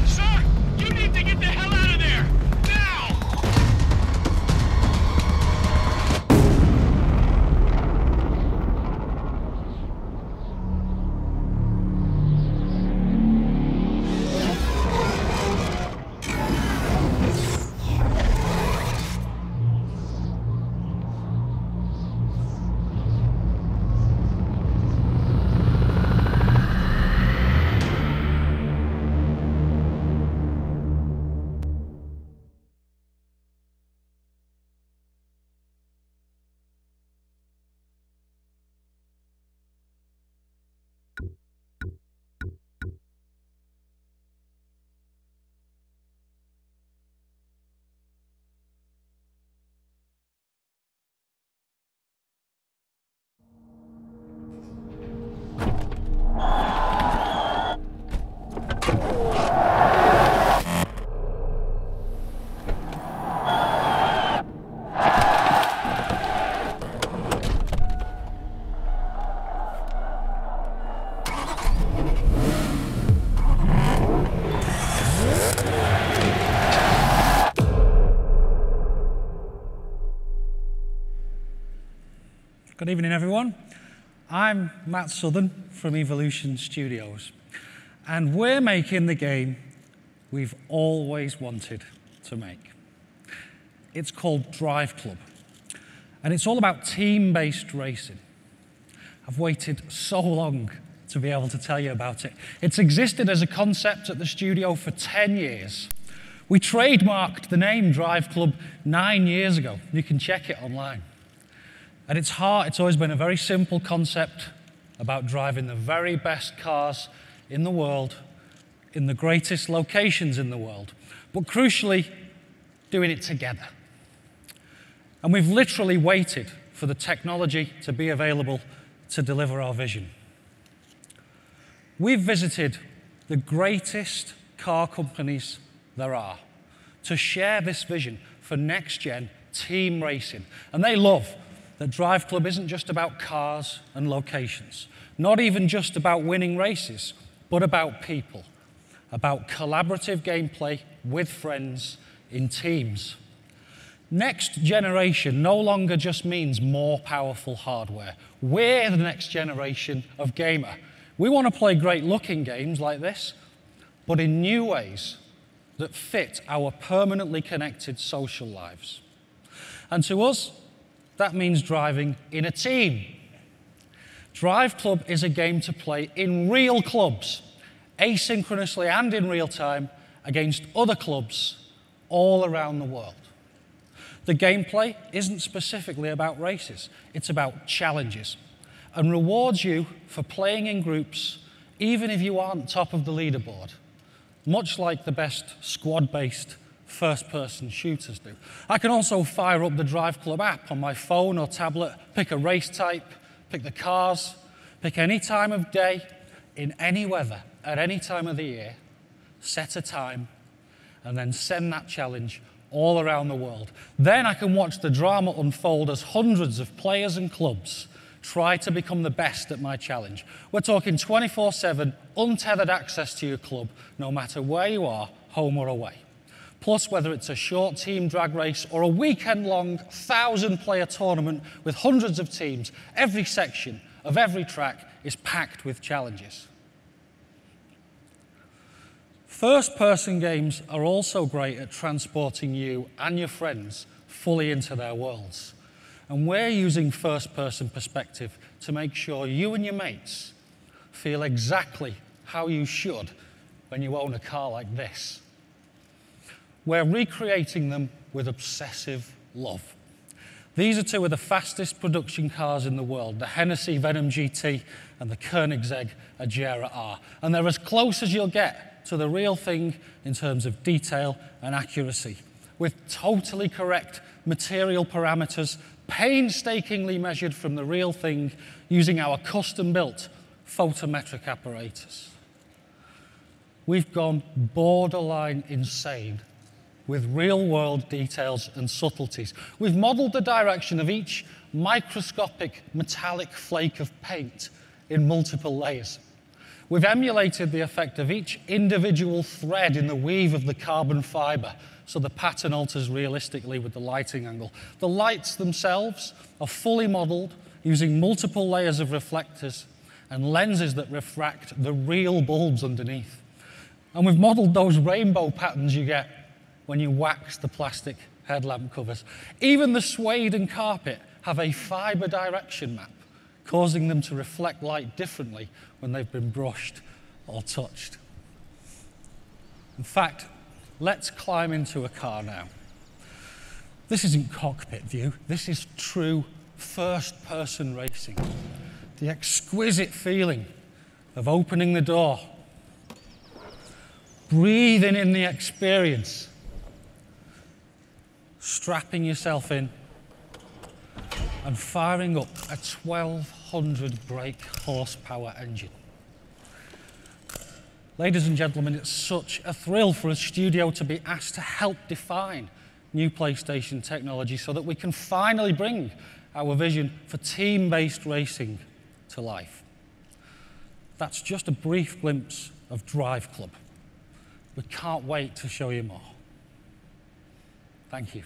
Sir, you need to get the hell out of there! Now! Good evening, everyone. I'm Matt Southern from Evolution Studios, and we're making the game we've always wanted to make. It's called Drive Club, and it's all about team-based racing. I've waited so long to be able to tell you about it. It's existed as a concept at the studio for 10 years. We trademarked the name Drive Club 9 years ago. You can check it online. At its heart, it's always been a very simple concept about driving the very best cars in the world, in the greatest locations in the world, but crucially, doing it together. And we've literally waited for the technology to be available to deliver our vision. We've visited the greatest car companies there are to share this vision for next-gen team racing. And they love that Drive Club isn't just about cars and locations, not even just about winning races, but about people, about collaborative gameplay with friends in teams. Next generation no longer just means more powerful hardware. We're the next generation of gamer. We want to play great-looking games like this, but in new ways that fit our permanently connected social lives. And to us, that means driving in a team. Drive Club is a game to play in real clubs, asynchronously and in real time, against other clubs all around the world. The gameplay isn't specifically about races, it's about challenges, and rewards you for playing in groups even if you aren't top of the leaderboard, much like the best squad-based first-person shooters do. I can also fire up the Drive Club app on my phone or tablet, pick a race type, pick the cars, pick any time of day, in any weather, at any time of the year, set a time, and then send that challenge all around the world. Then I can watch the drama unfold as hundreds of players and clubs try to become the best at my challenge. We're talking 24/7, untethered access to your club, no matter where you are, home or away. Plus, whether it's a short team drag race or a weekend-long 1,000-player tournament with hundreds of teams, every section of every track is packed with challenges. First-person games are also great at transporting you and your friends fully into their worlds. And we're using first-person perspective to make sure you and your mates feel exactly how you should when you own a car like this. We're recreating them with obsessive love. These are two of the fastest production cars in the world, the Hennessy Venom GT and the Koenigsegg Agera R. And they're as close as you'll get to the real thing in terms of detail and accuracy, with totally correct material parameters, painstakingly measured from the real thing using our custom-built photometric apparatus. We've gone borderline insane with real-world details and subtleties. We've modeled the direction of each microscopic metallic flake of paint in multiple layers. We've emulated the effect of each individual thread in the weave of the carbon fiber, so the pattern alters realistically with the lighting angle. The lights themselves are fully modeled using multiple layers of reflectors and lenses that refract the real bulbs underneath. And we've modeled those rainbow patterns you get when you wax the plastic headlamp covers. Even the suede and carpet have a fiber direction map, causing them to reflect light differently when they've been brushed or touched. In fact, let's climb into a car now. This isn't cockpit view. This is true first-person racing. The exquisite feeling of opening the door, breathing in the experience, strapping yourself in, and firing up a 1,200 brake horsepower engine. Ladies and gentlemen, it's such a thrill for a studio to be asked to help define new PlayStation technology so that we can finally bring our vision for team-based racing to life. That's just a brief glimpse of Drive Club. We can't wait to show you more. Thank you.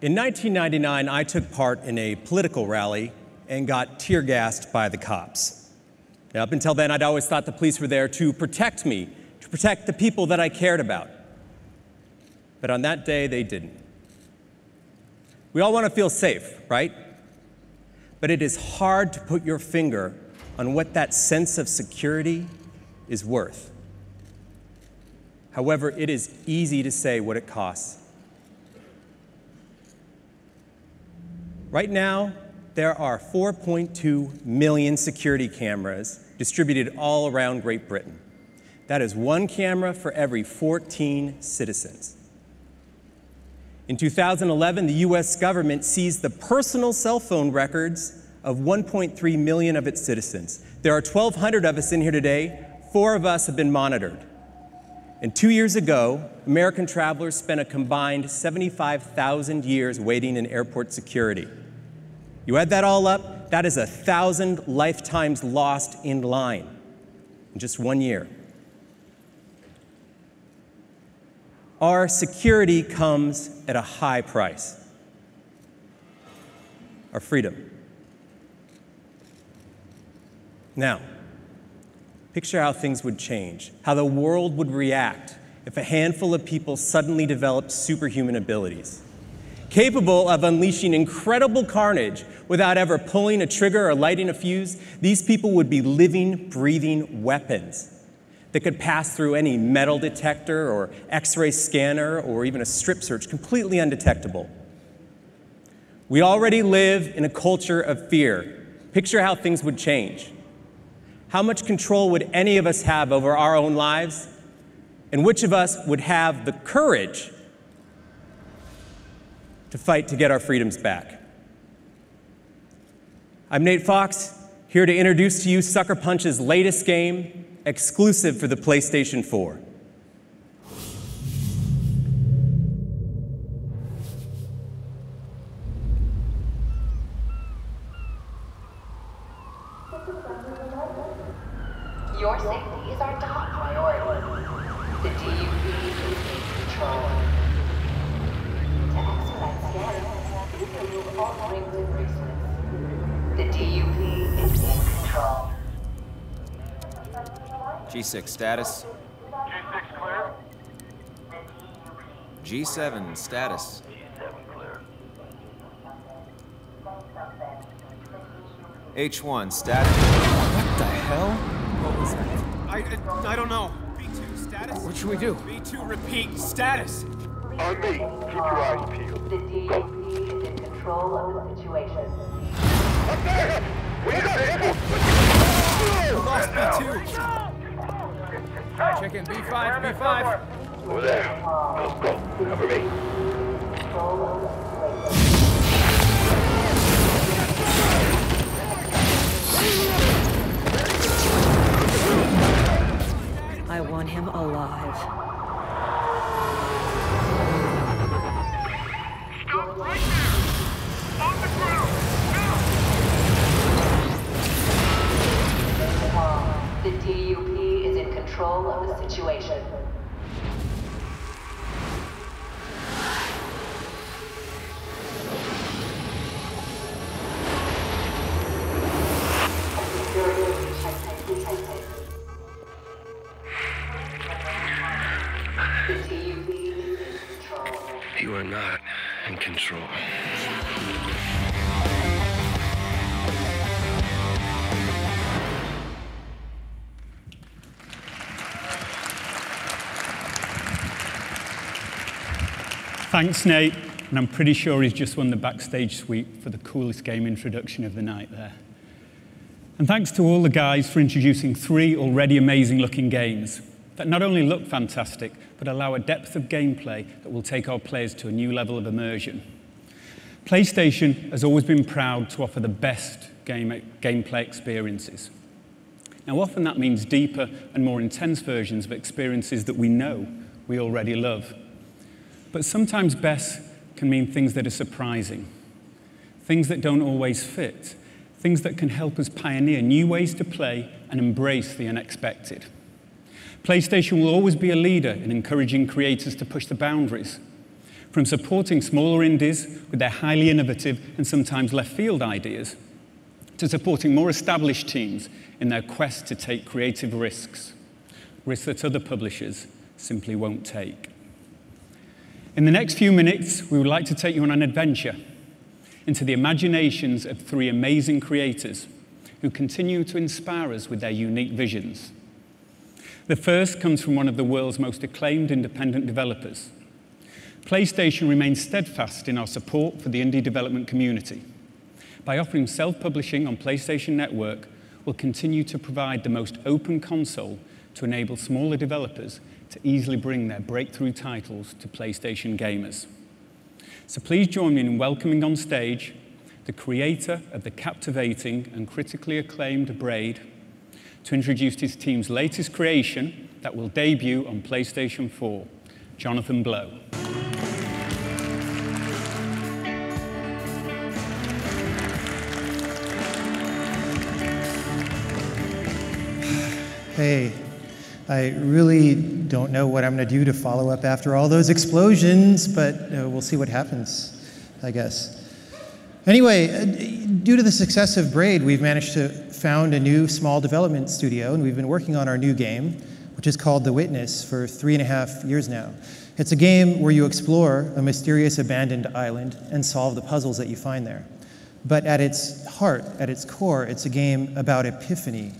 In 1999, I took part in a political rally and got tear gassed by the cops. Now, up until then, I'd always thought the police were there to protect me, to protect the people that I cared about. But on that day, they didn't. We all want to feel safe, right? But it is hard to put your finger on what that sense of security is worth. However, it is easy to say what it costs. Right now, there are 4.2 million security cameras distributed all around Great Britain. That is one camera for every 14 citizens. In 2011, the US government seized the personal cell phone records of 1.3 million of its citizens. There are 1,200 of us in here today. 4 of us have been monitored. And 2 years ago, American travelers spent a combined 75,000 years waiting in airport security. You add that all up, that is 1,000 lifetimes lost in line in just 1 year. Our security comes at a high price. Our freedom. Now, picture how things would change, how the world would react if a handful of people suddenly developed superhuman abilities, capable of unleashing incredible carnage without ever pulling a trigger or lighting a fuse. These people would be living, breathing weapons that could pass through any metal detector or X-ray scanner or even a strip search completely undetectable. We already live in a culture of fear. Picture how things would change. How much control would any of us have over our own lives? And which of us would have the courage to fight to get our freedoms back? I'm Nate Fox, here to introduce to you Sucker Punch's latest game, exclusive for the PlayStation 4. Your safety is our top priority. The DUP is in control. To expedite scanning, please remove all rings and bracelets. The DUP is in control. G6 status. G6 clear. G7 status. G7 clear. H1 status. What the hell? What was that? I don't know. B2 status? What should we do? B2 repeat status. On me. Keep your eyes peeled. The DUP is in control of the situation. Up there! We got it! Lost B2. Check in B5, B5. Over there. Go. Cover me. I want him alive. Stop right there! On the ground! The DUP is in control of the situation. You are not in control. Thanks, Nate. And I'm pretty sure he's just won the backstage suite for the coolest game introduction of the night there. And thanks to all the guys for introducing 3 already amazing-looking games that not only look fantastic, but allow a depth of gameplay that will take our players to a new level of immersion. PlayStation has always been proud to offer the best gameplay experiences. Now, often that means deeper and more intense versions of experiences that we know we already love. But sometimes best can mean things that are surprising, things that don't always fit, things that can help us pioneer new ways to play and embrace the unexpected. PlayStation will always be a leader in encouraging creators to push the boundaries, from supporting smaller indies with their highly innovative and sometimes left-field ideas, to supporting more established teams in their quest to take creative risks that other publishers simply won't take. In the next few minutes, we would like to take you on an adventure into the imaginations of 3 amazing creators who continue to inspire us with their unique visions. The first comes from one of the world's most acclaimed independent developers. PlayStation remains steadfast in our support for the indie development community. By offering self-publishing on PlayStation Network, we'll continue to provide the most open console to enable smaller developers to easily bring their breakthrough titles to PlayStation gamers. So please join me in welcoming on stage the creator of the captivating and critically acclaimed Braid, to introduce his team's latest creation that will debut on PlayStation 4, Jonathan Blow. Hey, I really don't know what I'm going to do to follow up after all those explosions, but we'll see what happens, I guess. Anyway, due to the success of Braid, we've managed to found a new small development studio, and we've been working on our new game, which is called The Witness, for 3.5 years now. It's a game where you explore a mysterious abandoned island and solve the puzzles that you find there. But at its heart, at its core, it's a game about epiphany,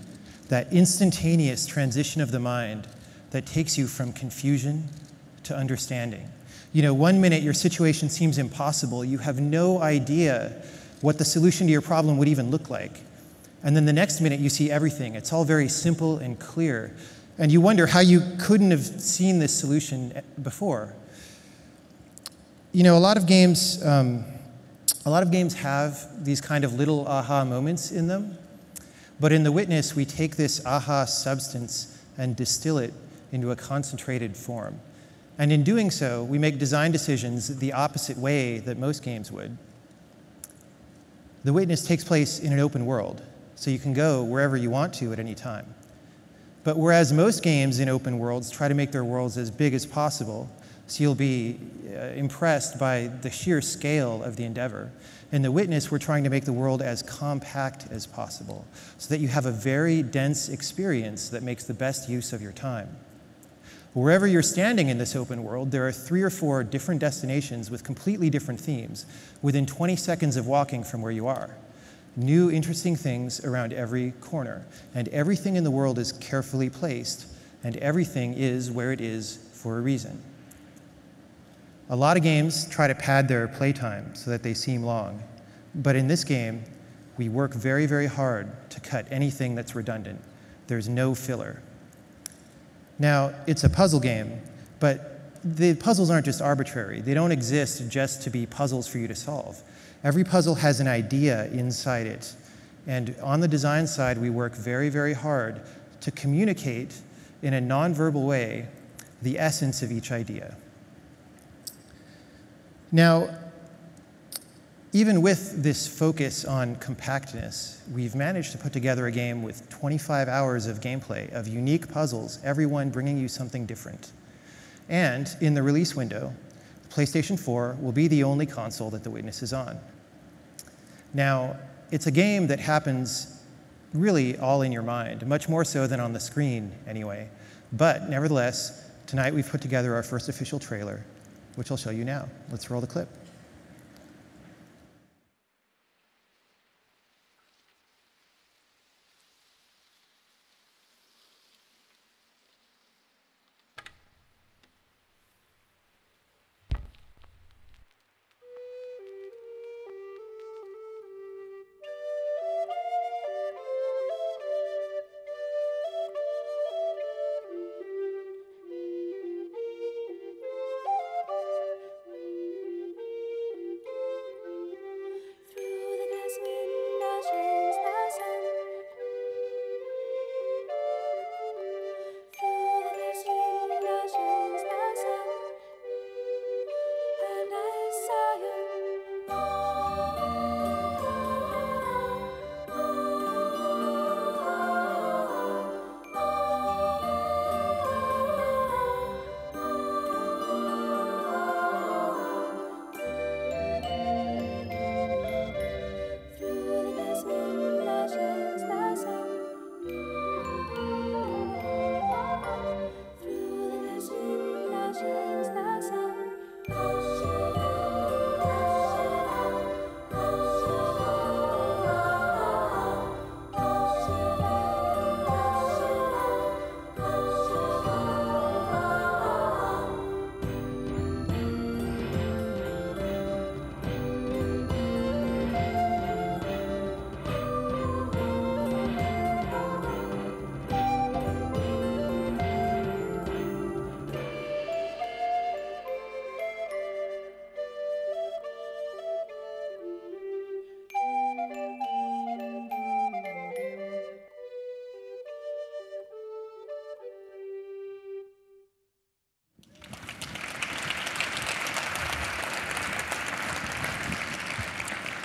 that instantaneous transition of the mind that takes you from confusion to understanding. You know, one minute your situation seems impossible, you have no idea what the solution to your problem would even look like. And then the next minute you see everything. It's all very simple and clear. And you wonder how you couldn't have seen this solution before. You know, a lot of games have these kind of little aha moments in them. But in The Witness, we take this aha substance and distill it into a concentrated form. And in doing so, we make design decisions the opposite way that most games would. The Witness takes place in an open world, so you can go wherever you want to at any time. But whereas most games in open worlds try to make their worlds as big as possible, so you'll be impressed by the sheer scale of the endeavor. In The Witness, we're trying to make the world as compact as possible, so that you have a very dense experience that makes the best use of your time. Wherever you're standing in this open world, there are 3 or 4 different destinations with completely different themes within 20 seconds of walking from where you are. New, interesting things around every corner, and everything in the world is carefully placed, and everything is where it is for a reason. A lot of games try to pad their playtime so that they seem long, but in this game, we work very, very hard to cut anything that's redundant. There's no filler. Now, it's a puzzle game, but the puzzles aren't just arbitrary. They don't exist just to be puzzles for you to solve. Every puzzle has an idea inside it, and on the design side, we work very, very hard to communicate in a nonverbal way the essence of each idea. Now, even with this focus on compactness, we've managed to put together a game with 25 hours of gameplay of unique puzzles, every one bringing you something different. And in the release window, the PlayStation 4 will be the only console that The Witness is on. Now, it's a game that happens really all in your mind, much more so than on the screen anyway. But nevertheless, tonight we've put together our first official trailer, which I'll show you now. Let's roll the clip.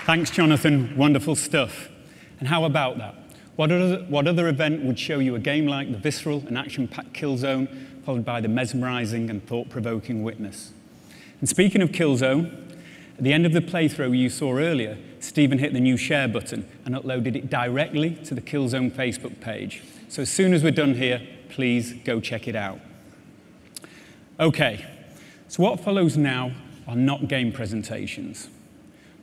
Thanks, Jonathan. Wonderful stuff. And how about that? What other event would show you a game like the visceral and action-packed Killzone, followed by the mesmerizing and thought-provoking Witness? And speaking of Killzone, at the end of the playthrough you saw earlier, Stephen hit the new share button and uploaded it directly to the Killzone Facebook page. So as soon as we're done here, please go check it out. Okay, so what follows now are not game presentations,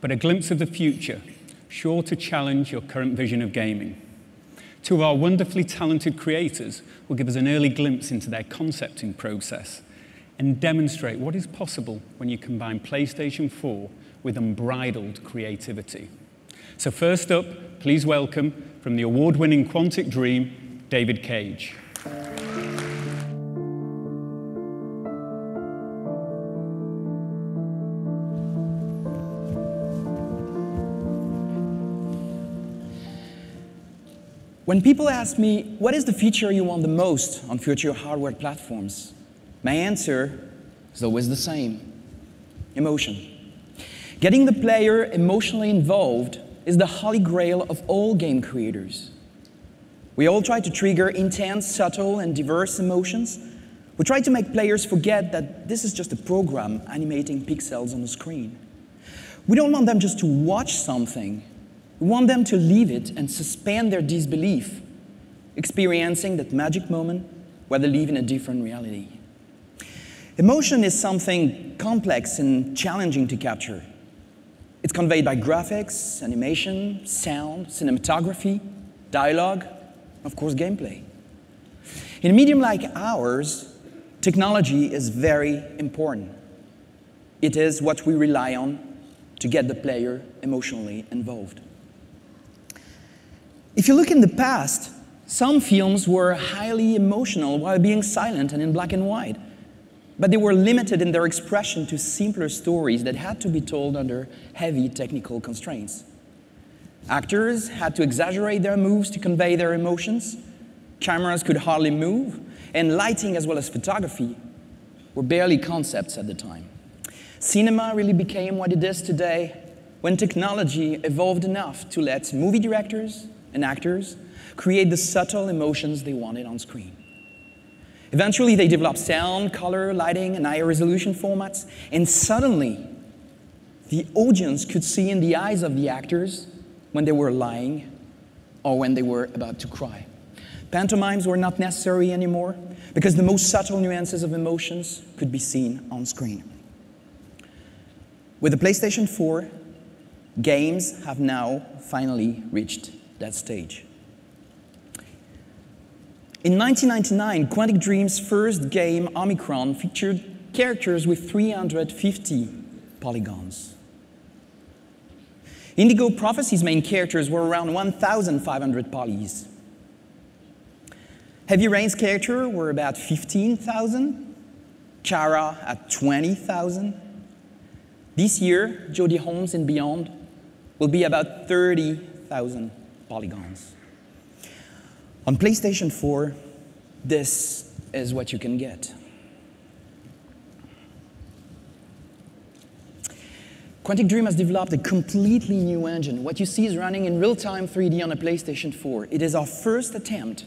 but a glimpse of the future, sure to challenge your current vision of gaming. Two of our wonderfully talented creators will give us an early glimpse into their concepting process and demonstrate what is possible when you combine PlayStation 4 with unbridled creativity. So first up, please welcome, from the award-winning Quantic Dream, David Cage. When people ask me, what is the feature you want the most on future hardware platforms? My answer is always the same: emotion. Getting the player emotionally involved is the holy grail of all game creators. We all try to trigger intense, subtle, and diverse emotions. We try to make players forget that this is just a program animating pixels on the screen. We don't want them just to watch something. We want them to live it and suspend their disbelief, experiencing that magic moment where they live in a different reality. Emotion is something complex and challenging to capture. It's conveyed by graphics, animation, sound, cinematography, dialogue, of course, gameplay. In a medium like ours, technology is very important. It is what we rely on to get the player emotionally involved. If you look in the past, some films were highly emotional while being silent and in black and white. But they were limited in their expression to simpler stories that had to be told under heavy technical constraints. Actors had to exaggerate their moves to convey their emotions, cameras could hardly move, and lighting as well as photography were barely concepts at the time. Cinema really became what it is today when technology evolved enough to let movie directors and actors create the subtle emotions they wanted on screen. Eventually, they developed sound, color, lighting, and higher resolution formats, and suddenly, the audience could see in the eyes of the actors when they were lying or when they were about to cry. Pantomimes were not necessary anymore because the most subtle nuances of emotions could be seen on screen. With the PlayStation 4, games have now finally reached that stage. In 1999, Quantic Dream's first game, Omicron, featured characters with 350 polygons. Indigo Prophecy's main characters were around 1,500 polys. Heavy Rain's characters were about 15,000, Chara at 20,000. This year, Jodie Holmes and Beyond will be about 30,000 polygons. On PlayStation 4, this is what you can get. Quantic Dream has developed a completely new engine. What you see is running in real-time 3D on a PlayStation 4. It is our first attempt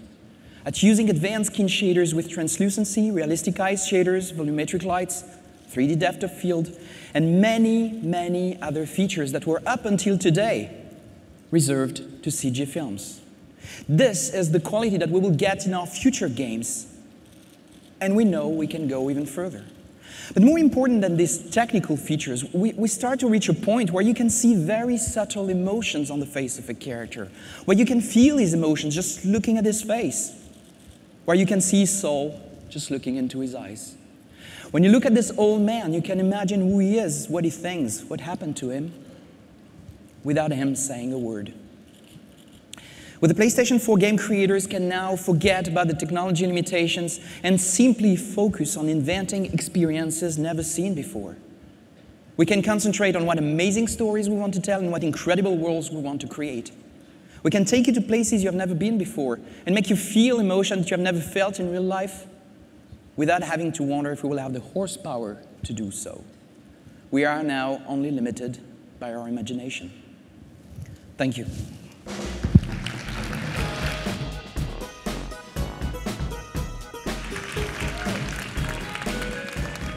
at using advanced skin shaders with translucency, realistic eyes shaders, volumetric lights, 3D depth of field, and many, many other features that were up until today reserved to CG films. This is the quality that we will get in our future games, and we know we can go even further. But more important than these technical features, we start to reach a point where you can see very subtle emotions on the face of a character, where you can feel his emotions just looking at his face, where you can see his soul just looking into his eyes. When you look at this old man, you can imagine who he is, what he thinks, what happened to him, without him saying a word. With the PlayStation 4, game creators can now forget about the technology limitations and simply focus on inventing experiences never seen before. We can concentrate on what amazing stories we want to tell and what incredible worlds we want to create. We can take you to places you have never been before and make you feel emotions that you have never felt in real life without having to wonder if we will have the horsepower to do so. We are now only limited by our imagination. Thank you.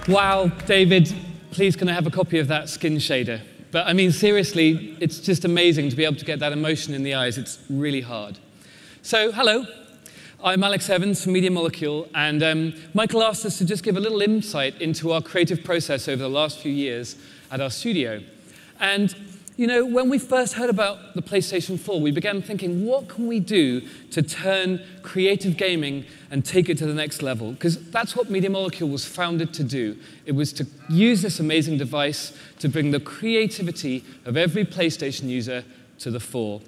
Wow, David, please can I have a copy of that skin shader? But I mean, seriously, it's just amazing to be able to get that emotion in the eyes. It's really hard. So, hello. I'm Alex Evans from Media Molecule, and Michael asked us to just give a little insight into our creative process over the last few years at our studio. And, you know, when we first heard about the PlayStation 4, we began thinking, what can we do to turn creative gaming and take it to the next level? Because that's what Media Molecule was founded to do. It was to use this amazing device to bring the creativity of every PlayStation user to the fore.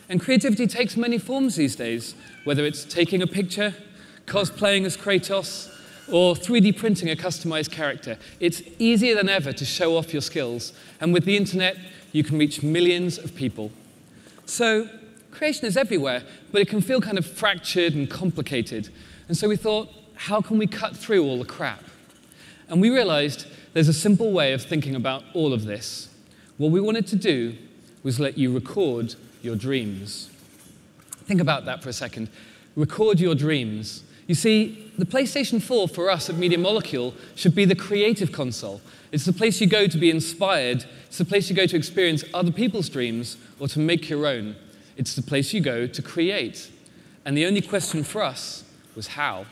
And creativity takes many forms these days, whether it's taking a picture, cosplaying as Kratos, or 3D printing a customized character. It's easier than ever to show off your skills. And with the internet, you can reach millions of people. So creation is everywhere, but it can feel kind of fractured and complicated. And so we thought, how can we cut through all the crap? And we realized there's a simple way of thinking about all of this. What we wanted to do was let you record your dreams. Think about that for a second. Record your dreams. You see, the PlayStation 4 for us at Media Molecule should be the creative console. It's the place you go to be inspired. It's the place you go to experience other people's dreams or to make your own. It's the place you go to create. And the only question for us was how.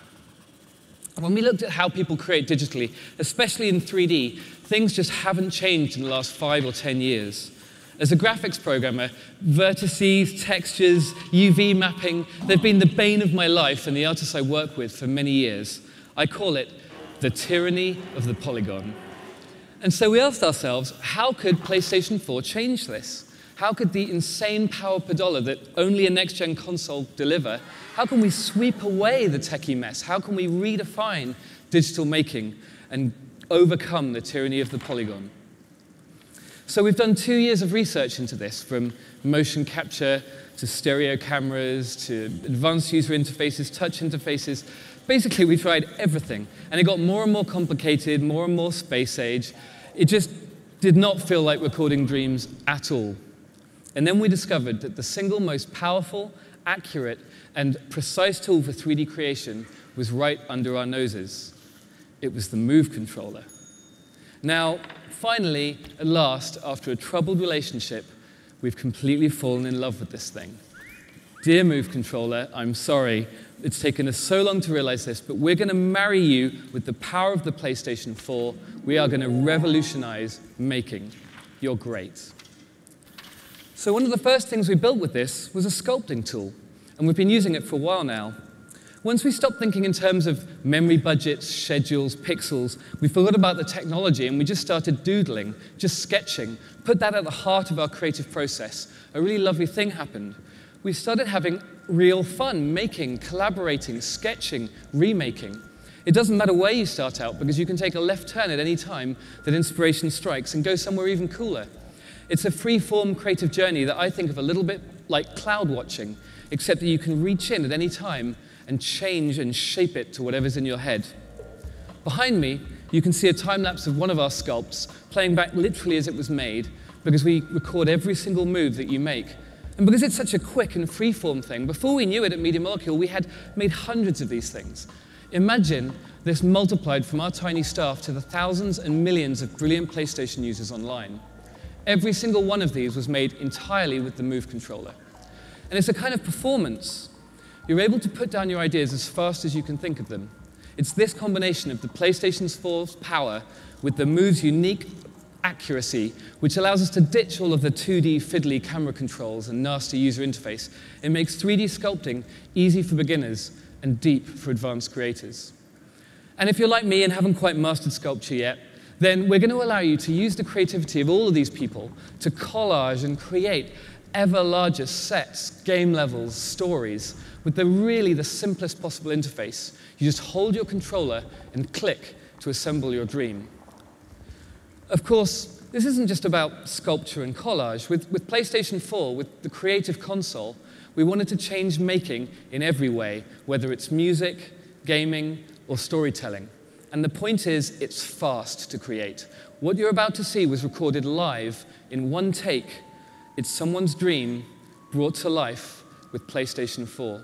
When we looked at how people create digitally, especially in 3D, things just haven't changed in the last 5 or 10 years. As a graphics programmer, vertices, textures, UV mapping, they've been the bane of my life and the artists I work with for many years. I call it the tyranny of the polygon. And so we asked ourselves, how could PlayStation 4 change this? How could the insane power per dollar that only a next-gen console deliver, how can we sweep away the techie mess? How can we redefine digital making and overcome the tyranny of the polygon? So we've done 2 years of research into this, from motion capture to stereo cameras to advanced user interfaces, touch interfaces. Basically, we tried everything, and it got more and more complicated, more and more space age. It just did not feel like recording dreams at all. And then we discovered that the single most powerful, accurate, and precise tool for 3D creation was right under our noses. It was the Move controller. Now, finally, at last, after a troubled relationship, we've completely fallen in love with this thing. Dear Move controller, I'm sorry it's taken us so long to realize this, but we're going to marry you with the power of the PlayStation 4. We are going to revolutionize making. You're great. So one of the first things we built with this was a sculpting tool, and we've been using it for a while now. Once we stopped thinking in terms of memory budgets, schedules, pixels, we forgot about the technology and we just started doodling, just sketching, put that at the heart of our creative process. A really lovely thing happened. We started having real fun making, collaborating, sketching, remaking. It doesn't matter where you start out because you can take a left turn at any time that inspiration strikes and go somewhere even cooler. It's a free-form creative journey that I think of a little bit like cloud watching, except that you can reach in at any time and change and shape it to whatever's in your head. Behind me, you can see a time-lapse of one of our sculpts playing back literally as it was made, because we record every single move that you make. And because it's such a quick and free-form thing, before we knew it at Media Molecule, we had made hundreds of these things. Imagine this multiplied from our tiny staff to the thousands and millions of brilliant PlayStation users online. Every single one of these was made entirely with the Move controller. And it's a kind of performance. You're able to put down your ideas as fast as you can think of them. It's this combination of the PlayStation 4's power with the Move's unique accuracy, which allows us to ditch all of the 2D fiddly camera controls and nasty user interface. It makes 3D sculpting easy for beginners and deep for advanced creators. And if you're like me and haven't quite mastered sculpture yet, then we're going to allow you to use the creativity of all of these people to collage and create ever larger sets, game levels, stories, with the simplest possible interface. You just hold your controller and click to assemble your dream. Of course, this isn't just about sculpture and collage. With PlayStation 4, with the creative console, we wanted to change making in every way, whether it's music, gaming, or storytelling. And the point is, it's fast to create. What you're about to see was recorded live in one take. It's someone's dream brought to life with PlayStation 4.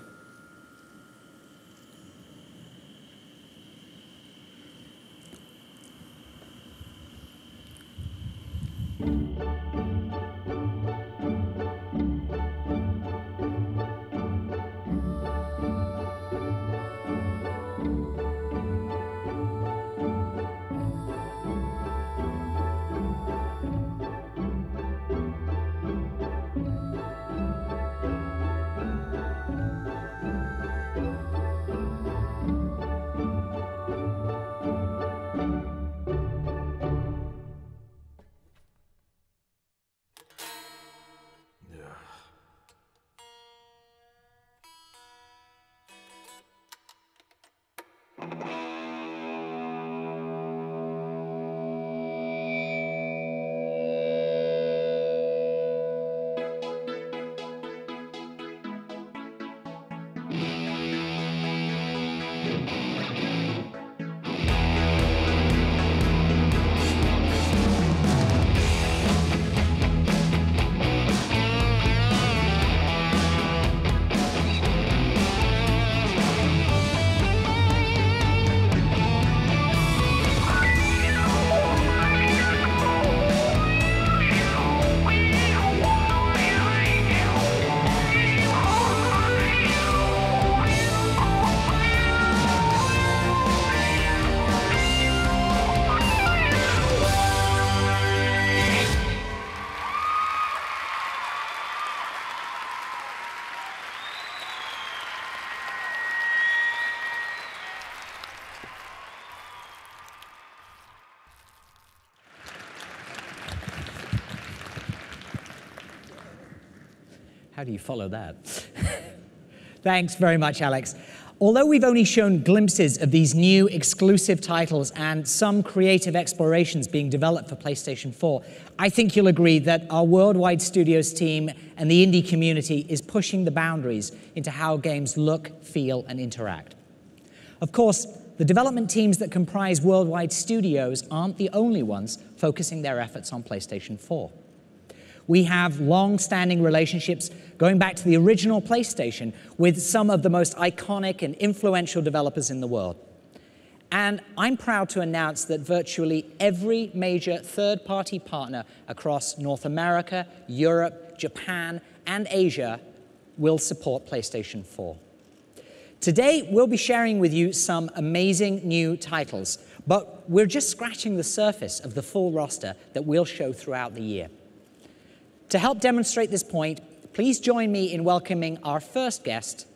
How do you follow that? Thanks very much, Alex. Although we've only shown glimpses of these new exclusive titles and some creative explorations being developed for PlayStation 4, I think you'll agree that our Worldwide Studios team and the indie community is pushing the boundaries into how games look, feel, and interact. Of course, the development teams that comprise Worldwide Studios aren't the only ones focusing their efforts on PlayStation 4. We have long-standing relationships going back to the original PlayStation with some of the most iconic and influential developers in the world. And I'm proud to announce that virtually every major third-party partner across North America, Europe, Japan, and Asia will support PlayStation 4. Today, we'll be sharing with you some amazing new titles, but we're just scratching the surface of the full roster that we'll show throughout the year. To help demonstrate this point, please join me in welcoming our first guest,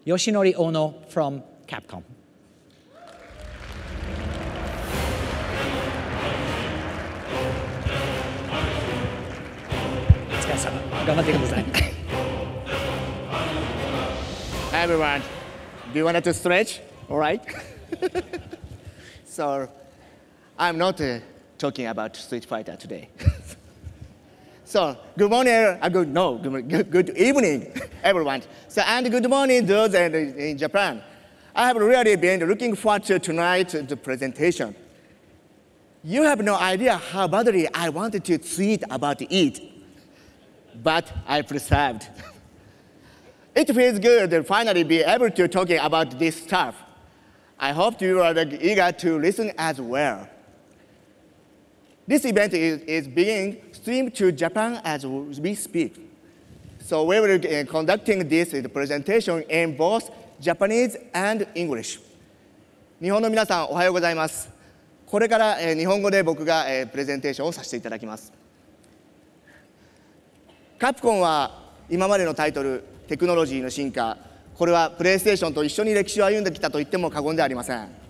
Yoshinori Ono from Capcom. Hi everyone, do you want to stretch? All right. So, I'm not talking about Street Fighter today. So, good morning, good evening, everyone. So, and good morning those in Japan. I have really been looking forward to tonight's presentation. You have no idea how badly I wanted to tweet about it, but I persevered. It feels good to finally be able to talk about this stuff. I hope you are eager to listen as well. This event is being streamed to Japan as we speak. So we will be conducting this presentation in both Japanese and English. 日本の皆さん、おはようございます。これから日本語で僕がプレゼンテーションをさせていただきます。カプコンは今までのタイトル、テクノロジーの進化、これはプレイステーションと一緒に歴史を歩んできたと言っても過言ではありません。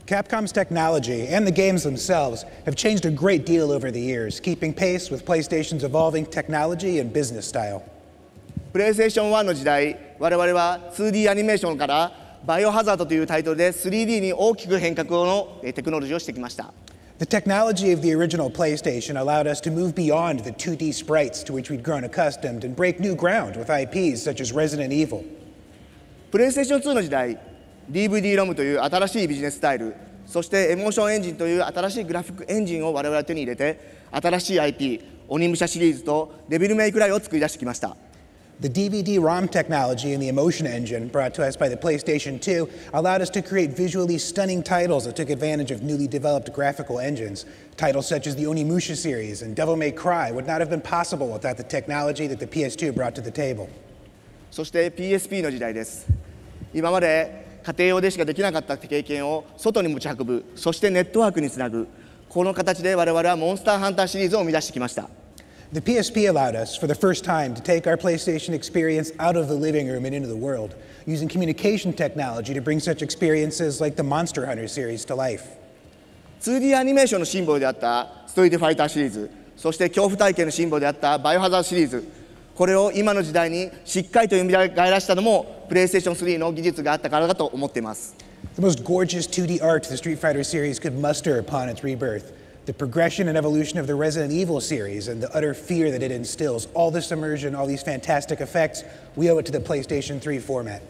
Capcom's technology and the games themselves have changed a great deal over the years, keeping pace with PlayStation's evolving technology and business style. PlayStation 1の時代、我々は 2D アニメーションからバイオハザードというタイトルで 3D に大きく変革のテクノロジーをしてきました。The technology of the original PlayStation allowed us to move beyond the 2D sprites to which we'd grown accustomed and break new ground with IPs such as Resident Evil. PlayStation 2の時代、DVD ロムという新しいビジネススタイル、そしてエモーションエンジンという新しいグラフィックエンジンを我々は手に入れて、新しい IP、鬼武者シリーズとデビルメイクライを作り出してきました。The DVD-ROM technology and the emotion engine brought to us by the PlayStation 2 allowed us to create visually stunning titles that took advantage of newly developed graphical engines. Titles such as the Onimusha series and Devil May Cry would not have been possible without the technology that the PS2 brought to the table. そして PSP の時代です。今まで家庭用でしかできなかった経験を外に持ち運ぶ、そしてネットワークにつなぐ、この形で我々はモンスターハンターシリーズを生み出してきました。The PSP allowed us, for the first time, to take our PlayStation experience out of the living room and into the world, using communication technology to bring such experiences like the Monster Hunter series to life. 2D アニメーションのシンボルであったストリートファイターシリーズ、そして恐怖体験のシンボルであったバイオハザードシリーズ、これを今の時代にしっかりと蘇らしたのも PlayStation 3の技術があったからだと思っています。The most gorgeous 2D art the Street Fighter series could muster upon its rebirth. The progression and evolution of the Resident Evil series and the utter fear that it instills, all this immersion, all these fantastic effects, we owe it to the PlayStation 3 format.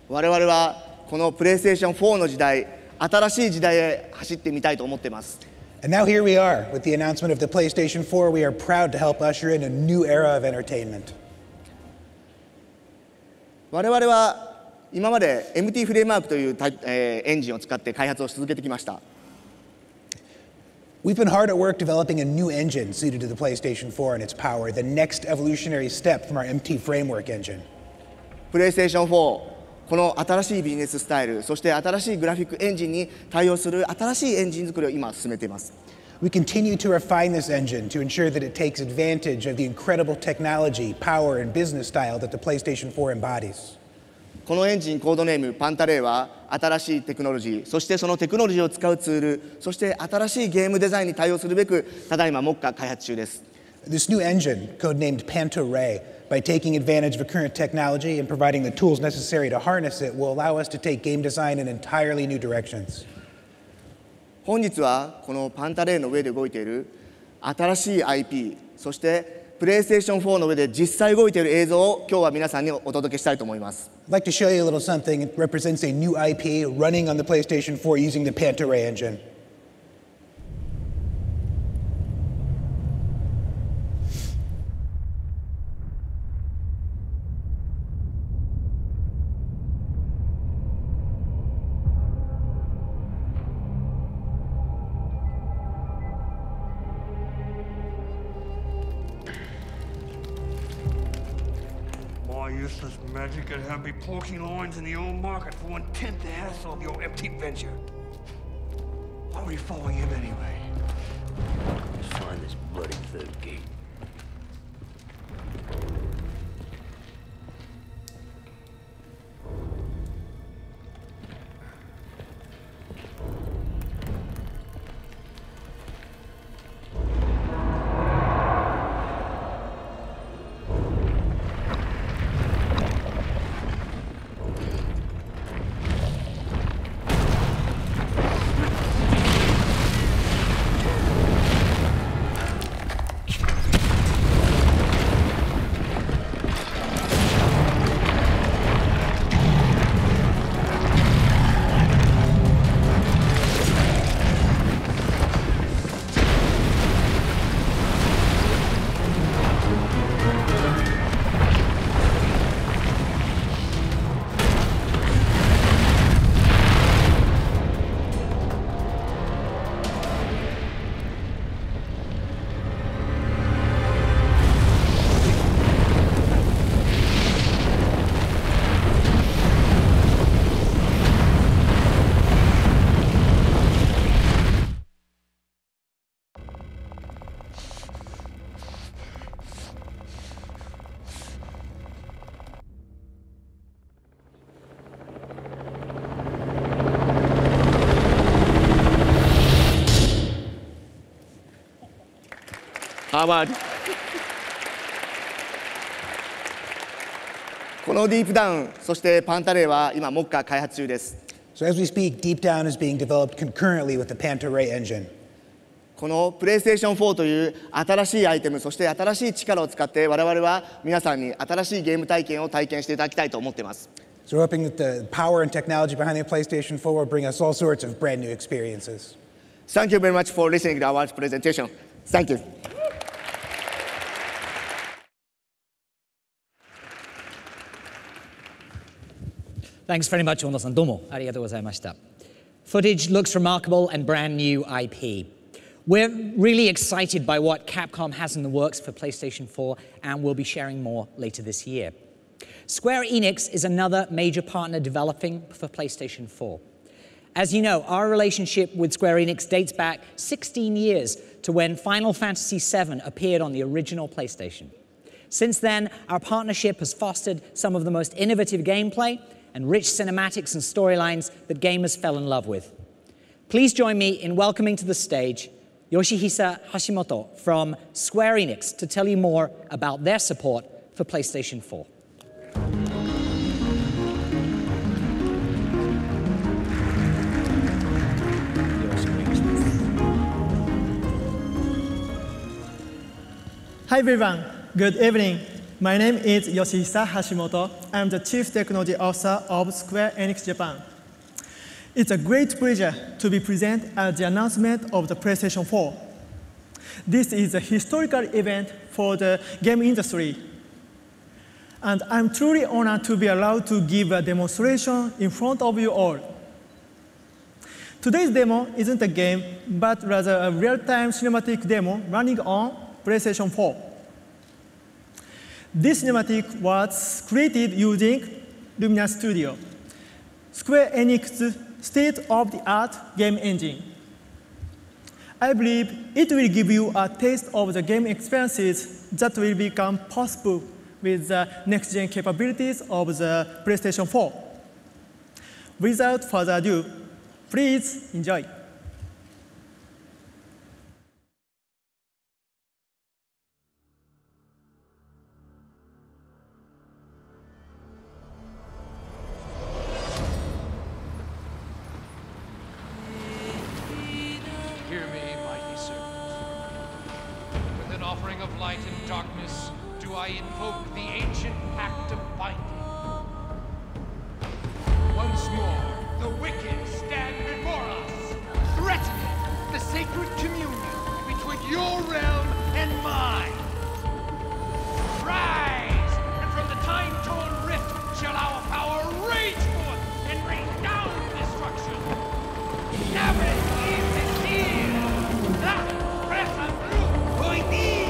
我々はこの PlayStation 4の時代、新しい時代へ走ってみたいと思っています。And now here we are, with the announcement of the PlayStation 4, we are proud to help usher in a new era of entertainment. 我々は今まで MT フレームワークというエンジンを使って開発をし続けてきました。We've been hard at work developing a new engine suited to the PlayStation 4 and its power, the next evolutionary step from our MT framework engine. PlayStation 4、この新しいビジネススタイル、そして新しいグラフィックエンジンに対応する新しいエンジン作りを今進めています。We continue to refine this engine to ensure that it takes advantage of the incredible technology, power, and business style that the PlayStation 4 embodies. このエンジンコードネームパンタレイは新しいテクノロジー、そしてそのテクノロジーを使うツール、そして新しいゲームデザインに対応するべくただいま目下開発中です。This new engine, codenamed Panto Ray, by taking advantage of current technology and providing the tools necessary to harness it, will allow us to take game design in entirely new directions. 本日はこのパンタレーの上で動いている新しい IP、そしてPlayStation 4の上で実際動いている映像を今日は皆さんにお届けしたいと思います。I'd like to show you a little something. It represents a new IP running on the PlayStation 4 using the Panta-Ray engine. Useless magic could have me poking lines in the old market for 1/10 the hassle of your empty venture. Why were you following him anyway? Let's find this bloody third gate. Harvard このディープダウン、そしてパンタレーは今目下開発中です。So as we speak, Deep Down is being developed concurrently with the Panta-Ray engine. この PlayStation 4という新しいアイテム、そして新しい力を使って我々は皆さんに新しいゲーム体験を体験していただきたいと思っています。So we're hoping that the power and technology behind the PlayStation 4 will bring us all sorts of brand new experiences. Thank you very much for listening to our presentation. Thank you. Thanks very much, Ono-san. Domo. Arigatou gozaimashita. Footage looks remarkable and brand new IP. We're really excited by what Capcom has in the works for PlayStation 4, and we'll be sharing more later this year. Square Enix is another major partner developing for PlayStation 4. As you know, our relationship with Square Enix dates back 16 years to when Final Fantasy VII appeared on the original PlayStation. Since then, our partnership has fostered some of the most innovative gameplay and rich cinematics and storylines that gamers fell in love with. Please join me in welcoming to the stage Yoshihisa Hashimoto from Square Enix to tell you more about their support for PlayStation 4. Hi everyone, good evening. My name is Yoshihisa Hashimoto. I'm the Chief Technology Officer of Square Enix Japan. It's a great pleasure to be present at the announcement of the PlayStation 4. This is a historical event for the game industry. And I'm truly honored to be allowed to give a demonstration in front of you all. Today's demo isn't a game, but rather a real-time cinematic demo running on PlayStation 4. This cinematic was created using Lumina Studio, Square Enix's state-of-the-art game engine. I believe it will give you a taste of the game experiences that will become possible with the next-gen capabilities of the PlayStation 4. Without further ado, please enjoy. darkness, do I invoke the ancient pact of binding. Once more, the wicked stand before us, threatening the sacred communion between your realm and mine. Rise, and from the time-torn rift shall our power rage forth and rain down destruction. Never existir! La presa blu hoiti!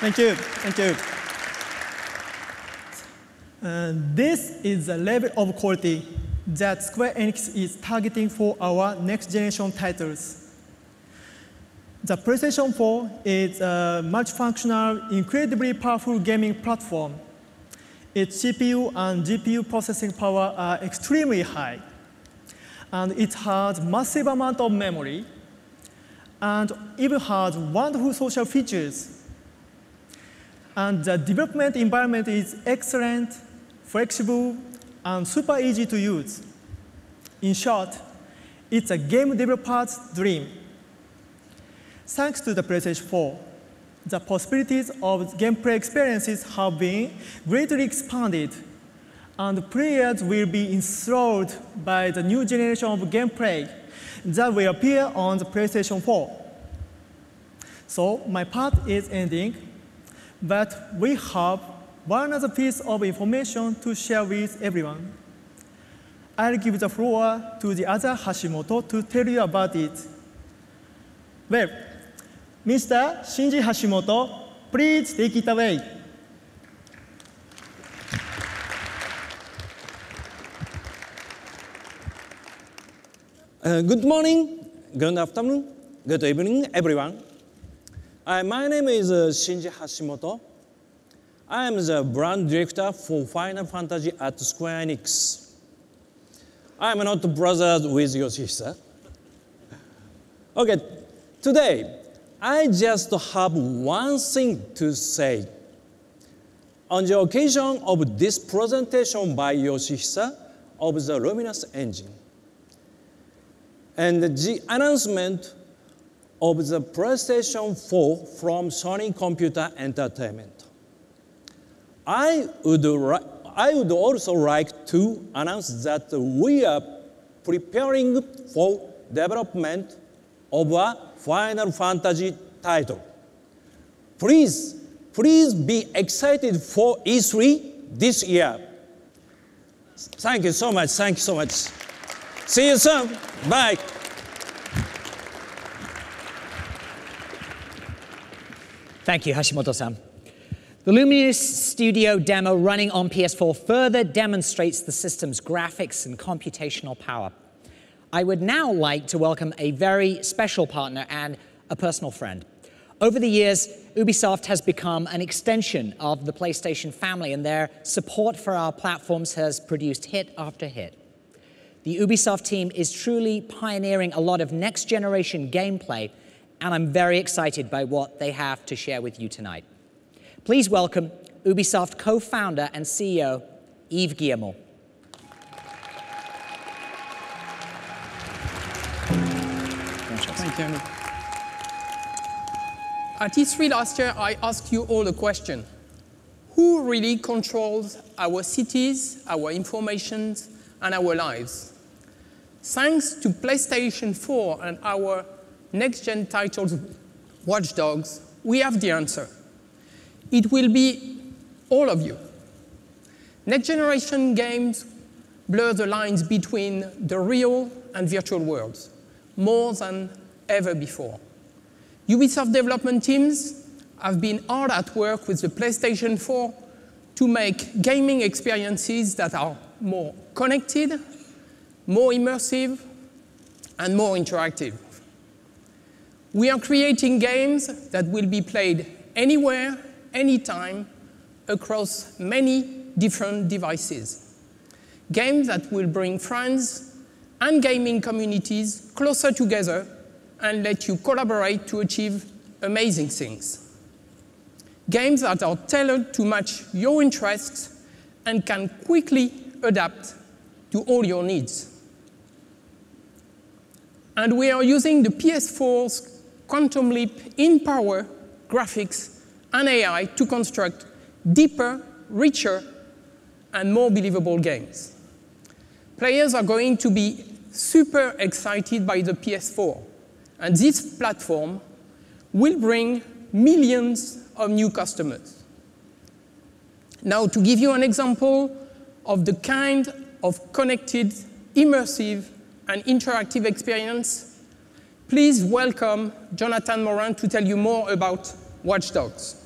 Thank you. Thank you. This is the level of quality that Square Enix is targeting for our next generation titles. The PlayStation 4 is a multifunctional, incredibly powerful gaming platform. Its CPU and GPU processing power are extremely high. And it has massive amount of memory, and even has wonderful social features. And the development environment is excellent, flexible, and super easy to use. In short, it's a game developer's dream. Thanks to the PlayStation 4, the possibilities of gameplay experiences have been greatly expanded, and players will be enthralled by the new generation of gameplay that will appear on the PlayStation 4. So my part is ending, but we have one other piece of information to share with everyone. I'll give the floor to the other Hashimoto to tell you about it. Well, Mr. Shinji Hashimoto, please take it away. Good morning, good afternoon, good evening, everyone. My name is Shinji Hashimoto. I am the brand director for Final Fantasy at Square Enix. I am not brothers with your sister. Okay, today, I just have one thing to say. On the occasion of this presentation by Yoshihisa of the Luminous engine, and the announcement of the PlayStation 4 from Sony Computer Entertainment, I would also like to announce that we are preparing for development of a Final Fantasy title. Please be excited for E3 this year. Thank you so much. Thank you so much. See you soon. Bye. Thank you, Hashimoto-san. The Luminous Studio demo running on PS4 further demonstrates the system's graphics and computational power. I would now like to welcome a very special partner and a personal friend. Over the years, Ubisoft has become an extension of the PlayStation family, and their support for our platforms has produced hit after hit. The Ubisoft team is truly pioneering a lot of next-generation gameplay, and I'm very excited by what they have to share with you tonight. Please welcome Ubisoft co-founder and CEO, Yves Guillemot. Thank you. At E3 last year, I asked you all a question. Who really controls our cities, our information, and our lives? Thanks to PlayStation 4 and our next-gen titles, Watch Dogs, we have the answer. It will be all of you. Next-generation games blur the lines between the real and virtual worlds, more than ever before. Ubisoft development teams have been hard at work with the PlayStation 4 to make gaming experiences that are more connected, more immersive, and more interactive. We are creating games that will be played anywhere, anytime, across many different devices. Games that will bring friends and gaming communities closer together and let you collaborate to achieve amazing things. Games that are tailored to match your interests and can quickly adapt to all your needs. And we are using the PS4's quantum leap in power, graphics, and AI to construct deeper, richer, and more believable games. Players are going to be super excited by the PS4, and this platform will bring millions of new customers. Now, to give you an example of the kind of connected, immersive, and interactive experience, please welcome Jonathan Morin to tell you more about Watch Dogs.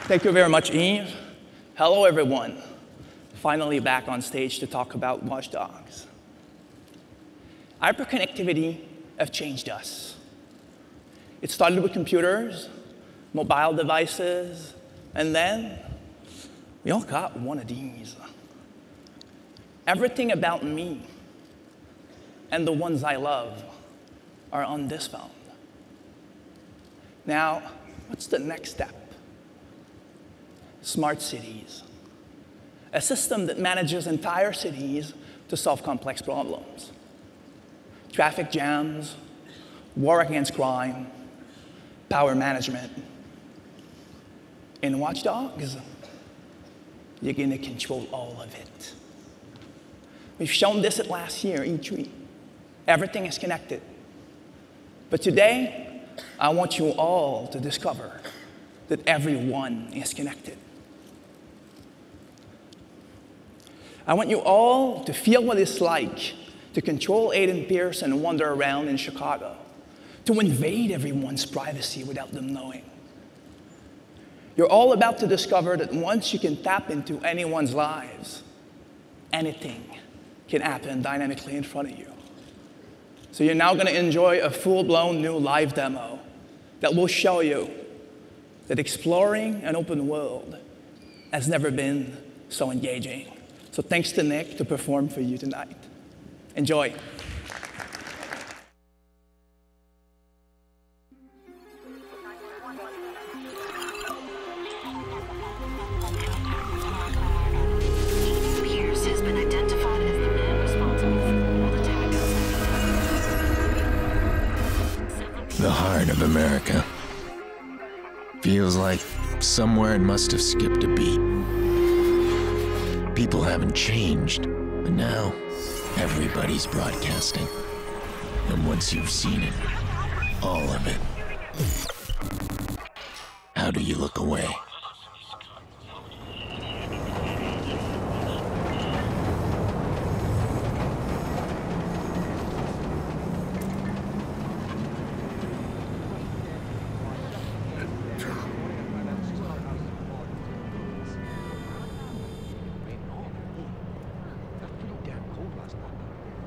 Thank you very much, Yves. Hello, everyone. Finally back on stage to talk about Watch Dogs. Hyperconnectivity have changed us. It started with computers, mobile devices, and then we all got one of these. Everything about me and the ones I love are on this phone. Now, what's the next step? Smart cities. A system that manages entire cities to solve complex problems. Traffic jams, war against crime, power management. In Watch Dogs, you're going to control all of it. We've shown this at last year, E3. Everything is connected. But today, I want you all to discover that everyone is connected. I want you all to feel what it's like to control Aiden Pierce and wander around in Chicago, to invade everyone's privacy without them knowing. You're all about to discover that once you can tap into anyone's lives, anything can happen dynamically in front of you. So you're now going to enjoy a full-blown new live demo that will show you that exploring an open world has never been so engaging. So thanks to Nick to perform for you tonight. Enjoy. Pierce has been identified as the man responsible for all attacks. The heart of America. Feels like somewhere it must have skipped a beat. People haven't changed, but now everybody's broadcasting. And once you've seen it, all of it, how do you look away?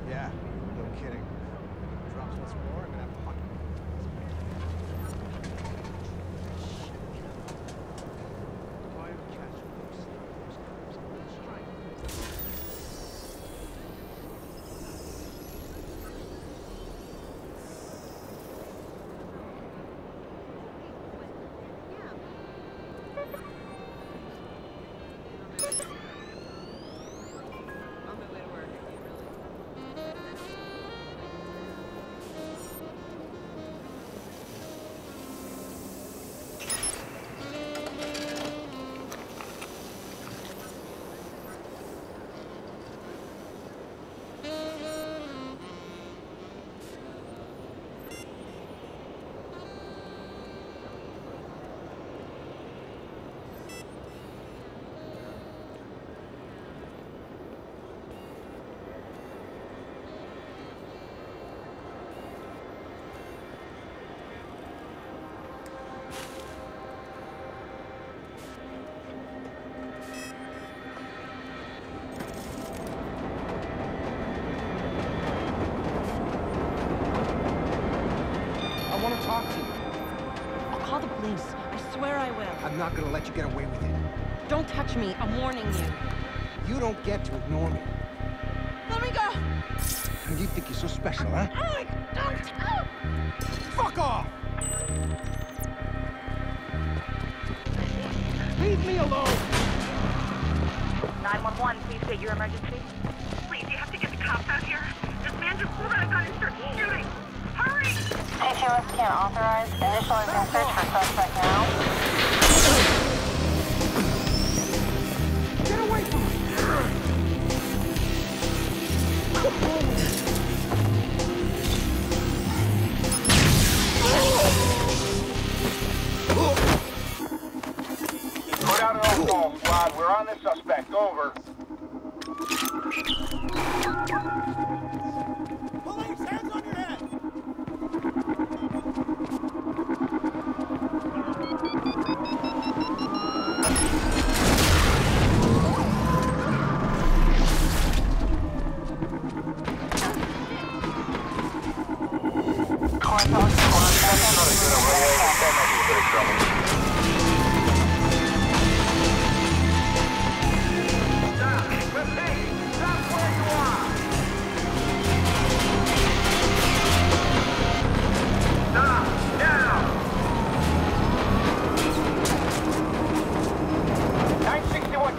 Yeah, no kidding. Drops once more, I'm gonna have a hot. I want to talk to you. I'll call the police. I swear I will. I'm not gonna let you get away with it. Don't touch me. I'm warning you. You don't get to ignore me. Let me go! And you think you're so special, huh? Oh, don't! Oh. Fuck off! Leave me alone! 911, please state your emergency. Please, you have to get the cops out here. This man just pulled out a gun and started shooting. Hurry! HOS can't authorize. Initializing search for suspect now. Get away from me! Put out an all-call squad. We're on the suspect. Over. Police, hands on your head!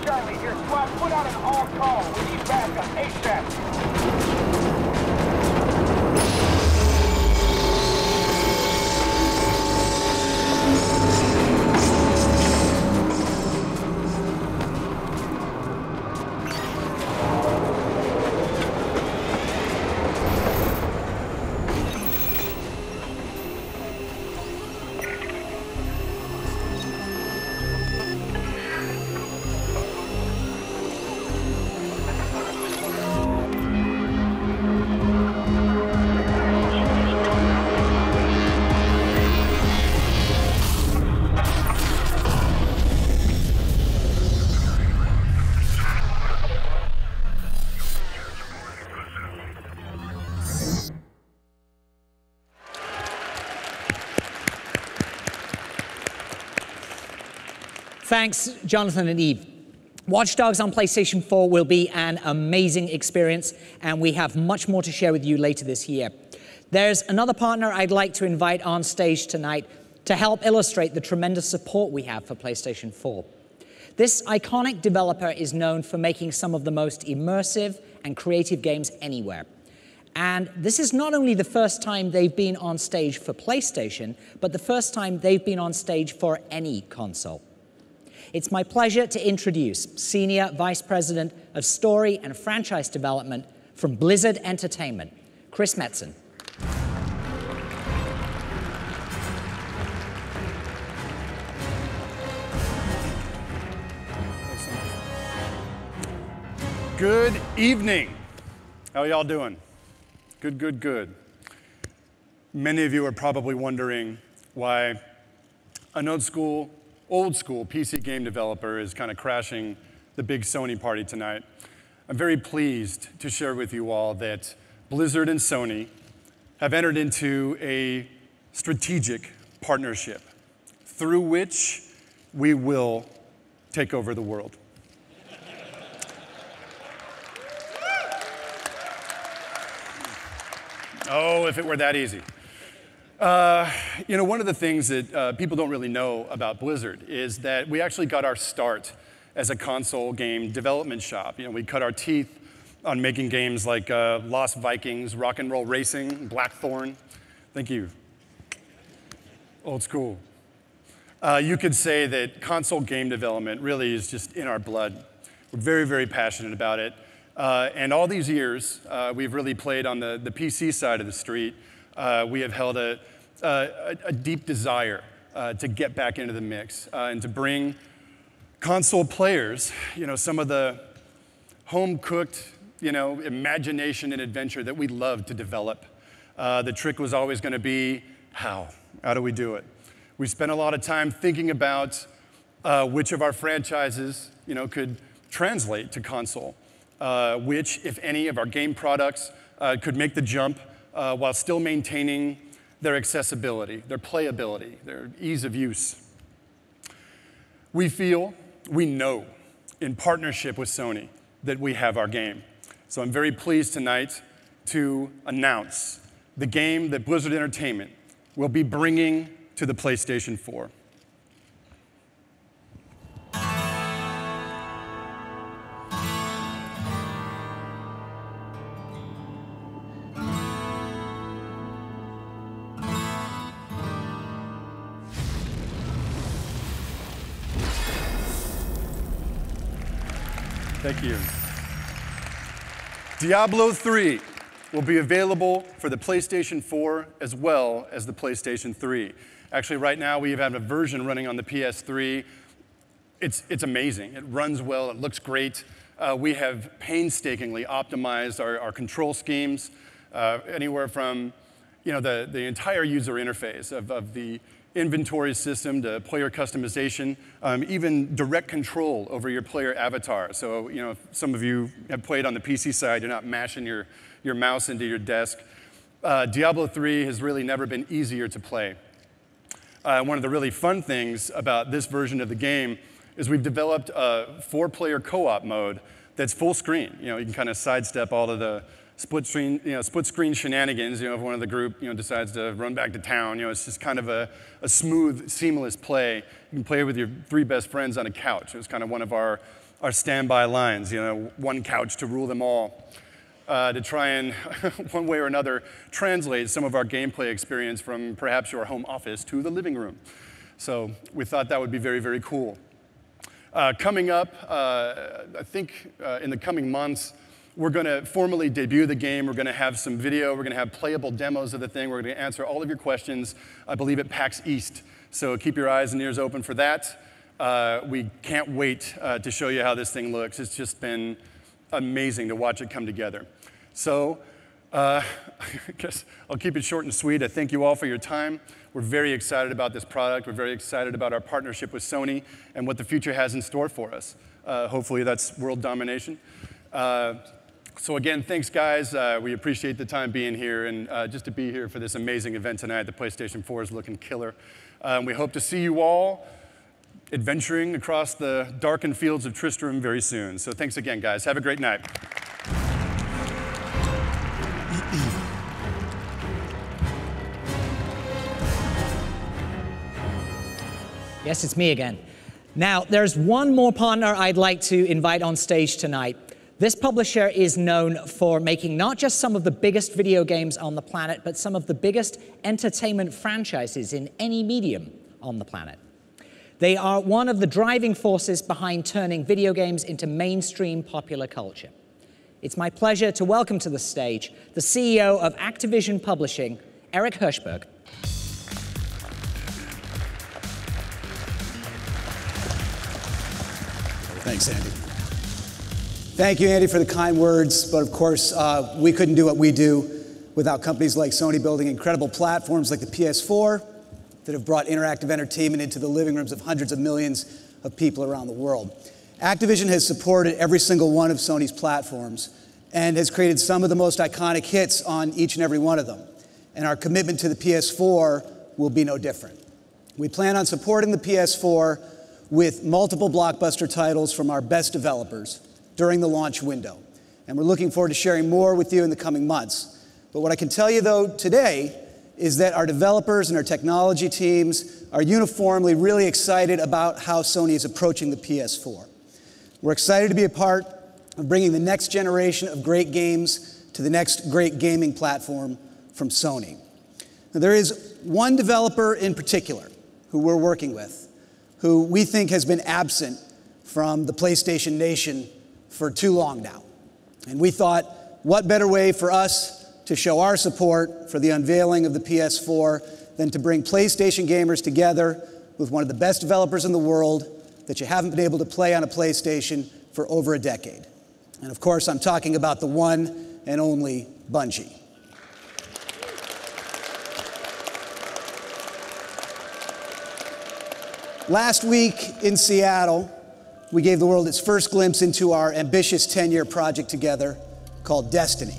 Charlie, your squad put out an all-call. We need backup ASAP. Thanks, Jonathan and Eve. Watch Dogs on PlayStation 4 will be an amazing experience, and we have much more to share with you later this year. There's another partner I'd like to invite on stage tonight to help illustrate the tremendous support we have for PlayStation 4. This iconic developer is known for making some of the most immersive and creative games anywhere. And this is not only the first time they've been on stage for PlayStation, but the first time they've been on stage for any console. It's my pleasure to introduce Senior Vice President of Story and Franchise Development from Blizzard Entertainment, Chris Metzen. Good evening. How are y'all doing? Good, good, good. Many of you are probably wondering why an old school PC game developer is kind of crashing the big Sony party tonight. I'm very pleased to share with you all that Blizzard and Sony have entered into a strategic partnership through which we will take over the world. Oh, if it were that easy. One of the things that people don't really know about Blizzard is that we actually got our start as a console game development shop. We cut our teeth on making games like Lost Vikings, Rock and Roll Racing, Blackthorn. Thank you. Old school. You could say that console game development really is just in our blood. We're very, very passionate about it. And all these years, we've really played on the PC side of the street. We have held a deep desire to get back into the mix and to bring console players, some of the home-cooked, imagination and adventure that we love to develop. The trick was always going to be how? How do we do it? We spent a lot of time thinking about which of our franchises, could translate to console. Which, if any, of our game products could make the jump while still maintaining their accessibility, their playability, their ease of use. We know, in partnership with Sony, that we have our game. So I'm very pleased tonight to announce the game that Blizzard Entertainment will be bringing to the PlayStation 4. Thank you. Diablo 3 will be available for the PlayStation 4 as well as the PlayStation 3. Actually, right now we have a version running on the PS3. It's amazing. It runs well. It looks great. We have painstakingly optimized our control schemes, anywhere from the entire user interface of the inventory system to player customization, even direct control over your player avatar. So, if some of you have played on the PC side, you're not mashing your mouse into your desk. Diablo 3 has really never been easier to play. One of the really fun things about this version of the game is we've developed a 4-player co-op mode that's full screen. You can kind of sidestep all of the split screen shenanigans. If one of the group decides to run back to town, it's just kind of a smooth, seamless play. You can play with your 3 best friends on a couch. It was kind of one of our standby lines. One couch to rule them all. To try and, one way or another, translate some of our gameplay experience from perhaps your home office to the living room. So we thought that would be very, very cool. Coming up, I think in the coming months, we're going to formally debut the game. We're going to have some video. We're going to have playable demos of the thing. We're going to answer all of your questions, I believe, at PAX East. So keep your eyes and ears open for that. We can't wait to show you how this thing looks. It's just been amazing to watch it come together. So I guess I'll keep it short and sweet. I thank you all for your time. We're very excited about this product. We're very excited about our partnership with Sony and what the future has in store for us. Hopefully that's world domination. So again, thanks guys. We appreciate the time being here and just to be here for this amazing event tonight. The PlayStation 4 is looking killer. We hope to see you all adventuring across the darkened fields of Tristram very soon. So thanks again, guys. Have a great night. Yes, it's me again. Now, there's one more partner I'd like to invite on stage tonight. This publisher is known for making not just some of the biggest video games on the planet, but some of the biggest entertainment franchises in any medium on the planet. They are one of the driving forces behind turning video games into mainstream popular culture. It's my pleasure to welcome to the stage the CEO of Activision Publishing, Eric Hirschberg. Thanks, Andy. Thank you, Andy, for the kind words. But of course, we couldn't do what we do without companies like Sony building incredible platforms like the PS4 that have brought interactive entertainment into the living rooms of hundreds of millions of people around the world. Activision has supported every single one of Sony's platforms and has created some of the most iconic hits on each and every one of them. And our commitment to the PS4 will be no different. We plan on supporting the PS4 with multiple blockbuster titles from our best developers during the launch window. And we're looking forward to sharing more with you in the coming months. But what I can tell you, though, today is that our developers and our technology teams are uniformly really excited about how Sony is approaching the PS4. We're excited to be a part of bringing the next generation of great games to the next great gaming platform from Sony. Now, there is one developer in particular who we're working with, who we think has been absent from the PlayStation Nation for too long now. And we thought, what better way for us to show our support for the unveiling of the PS4 than to bring PlayStation gamers together with one of the best developers in the world that you haven't been able to play on a PlayStation for over a decade. And of course, I'm talking about the one and only Bungie. Last week in Seattle, we gave the world its first glimpse into our ambitious 10-year project together called Destiny.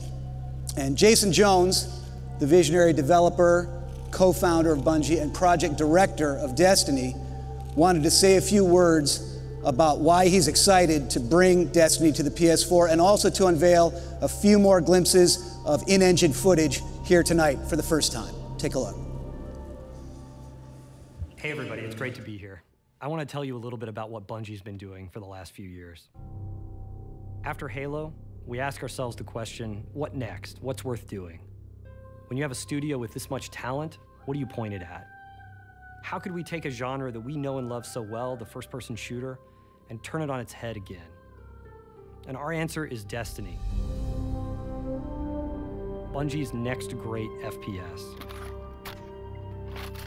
And Jason Jones, the visionary developer, co-founder of Bungie, and project director of Destiny, wanted to say a few words about why he's excited to bring Destiny to the PS4 and also to unveil a few more glimpses of in-engine footage here tonight for the first time. Take a look. Hey everybody, it's great to be here. I want to tell you a little bit about what Bungie's been doing for the last few years. After Halo, we ask ourselves the question, what next? What's worth doing? When you have a studio with this much talent, what do you point it at? How could we take a genre that we know and love so well, the first-person shooter, and turn it on its head again? And our answer is Destiny. Bungie's next great FPS.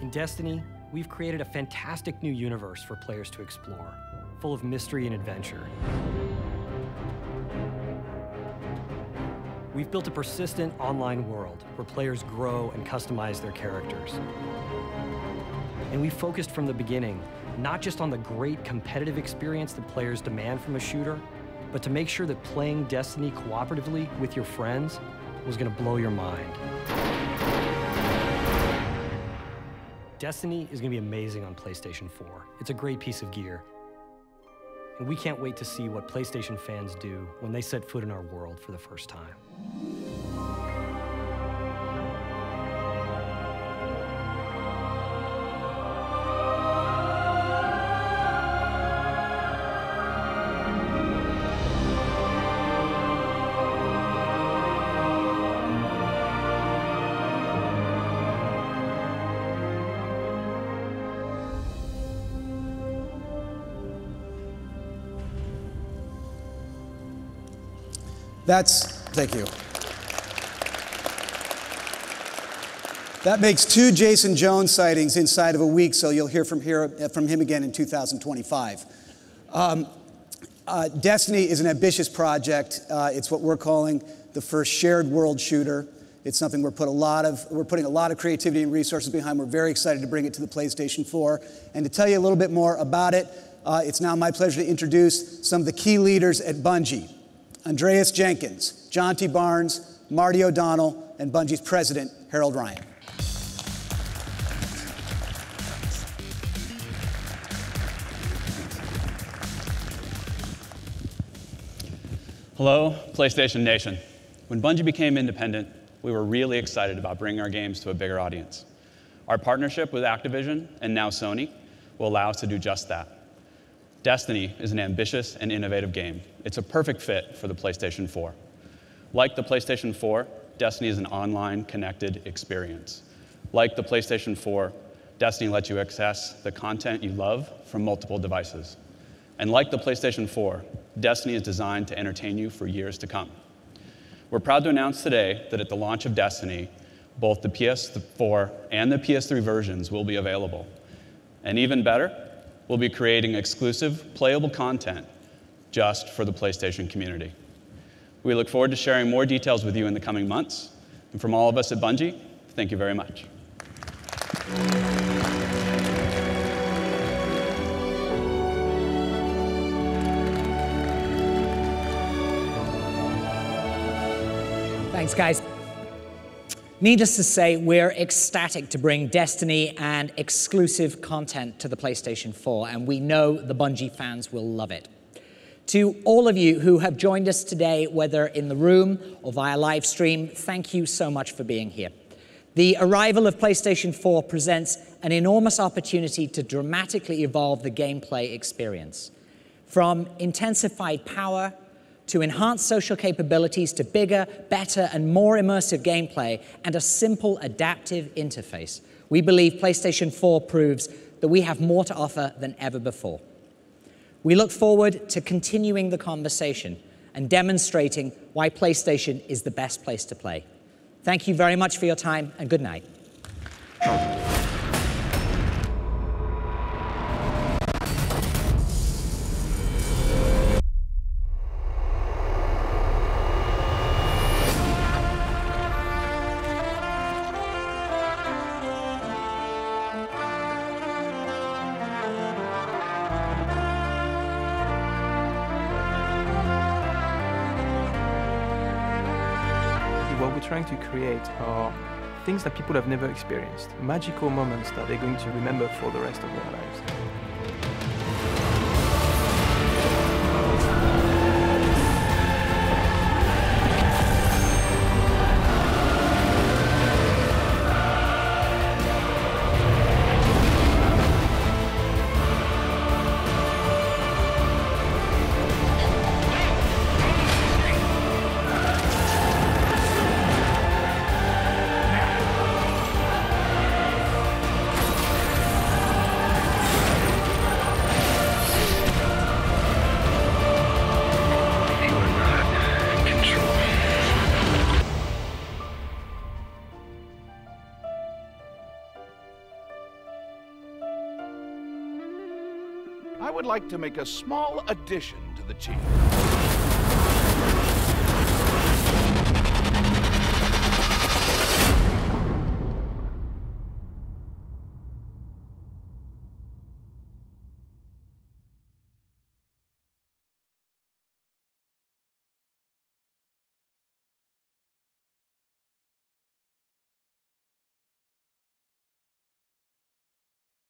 In Destiny, we've created a fantastic new universe for players to explore, full of mystery and adventure. We've built a persistent online world where players grow and customize their characters. And we focused from the beginning, not just on the great competitive experience that players demand from a shooter, but to make sure that playing Destiny cooperatively with your friends was going to blow your mind. Destiny is going to be amazing on PlayStation 4. It's a great piece of gear. And we can't wait to see what PlayStation fans do when they set foot in our world for the first time. Thank you. That makes 2 Jason Jones sightings inside of a week, so you'll hear from him again in 2025. Destiny is an ambitious project. It's what we're calling the first shared world shooter. It's something we're putting a lot of creativity and resources behind. We're very excited to bring it to the PlayStation 4. And to tell you a little bit more about it, it's now my pleasure to introduce some of the key leaders at Bungie. Andreas Jenkins, John T. Barnes, Marty O'Donnell, and Bungie's president, Harold Ryan. Hello, PlayStation Nation. When Bungie became independent, we were really excited about bringing our games to a bigger audience. Our partnership with Activision, and now Sony, will allow us to do just that. Destiny is an ambitious and innovative game. It's a perfect fit for the PlayStation 4. Like the PlayStation 4, Destiny is an online, connected experience. Like the PlayStation 4, Destiny lets you access the content you love from multiple devices. And like the PlayStation 4, Destiny is designed to entertain you for years to come. We're proud to announce today that at the launch of Destiny, both the PS4 and the PS3 versions will be available. And even better, we'll be creating exclusive, playable content just for the PlayStation community. We look forward to sharing more details with you in the coming months. And from all of us at Bungie, thank you very much. Thanks, guys. Needless to say, we're ecstatic to bring Destiny and exclusive content to the PlayStation 4, and we know the Bungie fans will love it. To all of you who have joined us today, whether in the room or via live stream, thank you so much for being here. The arrival of PlayStation 4 presents an enormous opportunity to dramatically evolve the gameplay experience. From intensified power to enhanced social capabilities, to bigger, better, and more immersive gameplay, and a simple adaptive interface, we believe PlayStation 4 proves that we have more to offer than ever before. We look forward to continuing the conversation and demonstrating why PlayStation is the best place to play. Thank you very much for your time, and good night. What we're trying to create are things that people have never experienced, magical moments that they're going to remember for the rest of their lives. I would like to make a small addition to the team.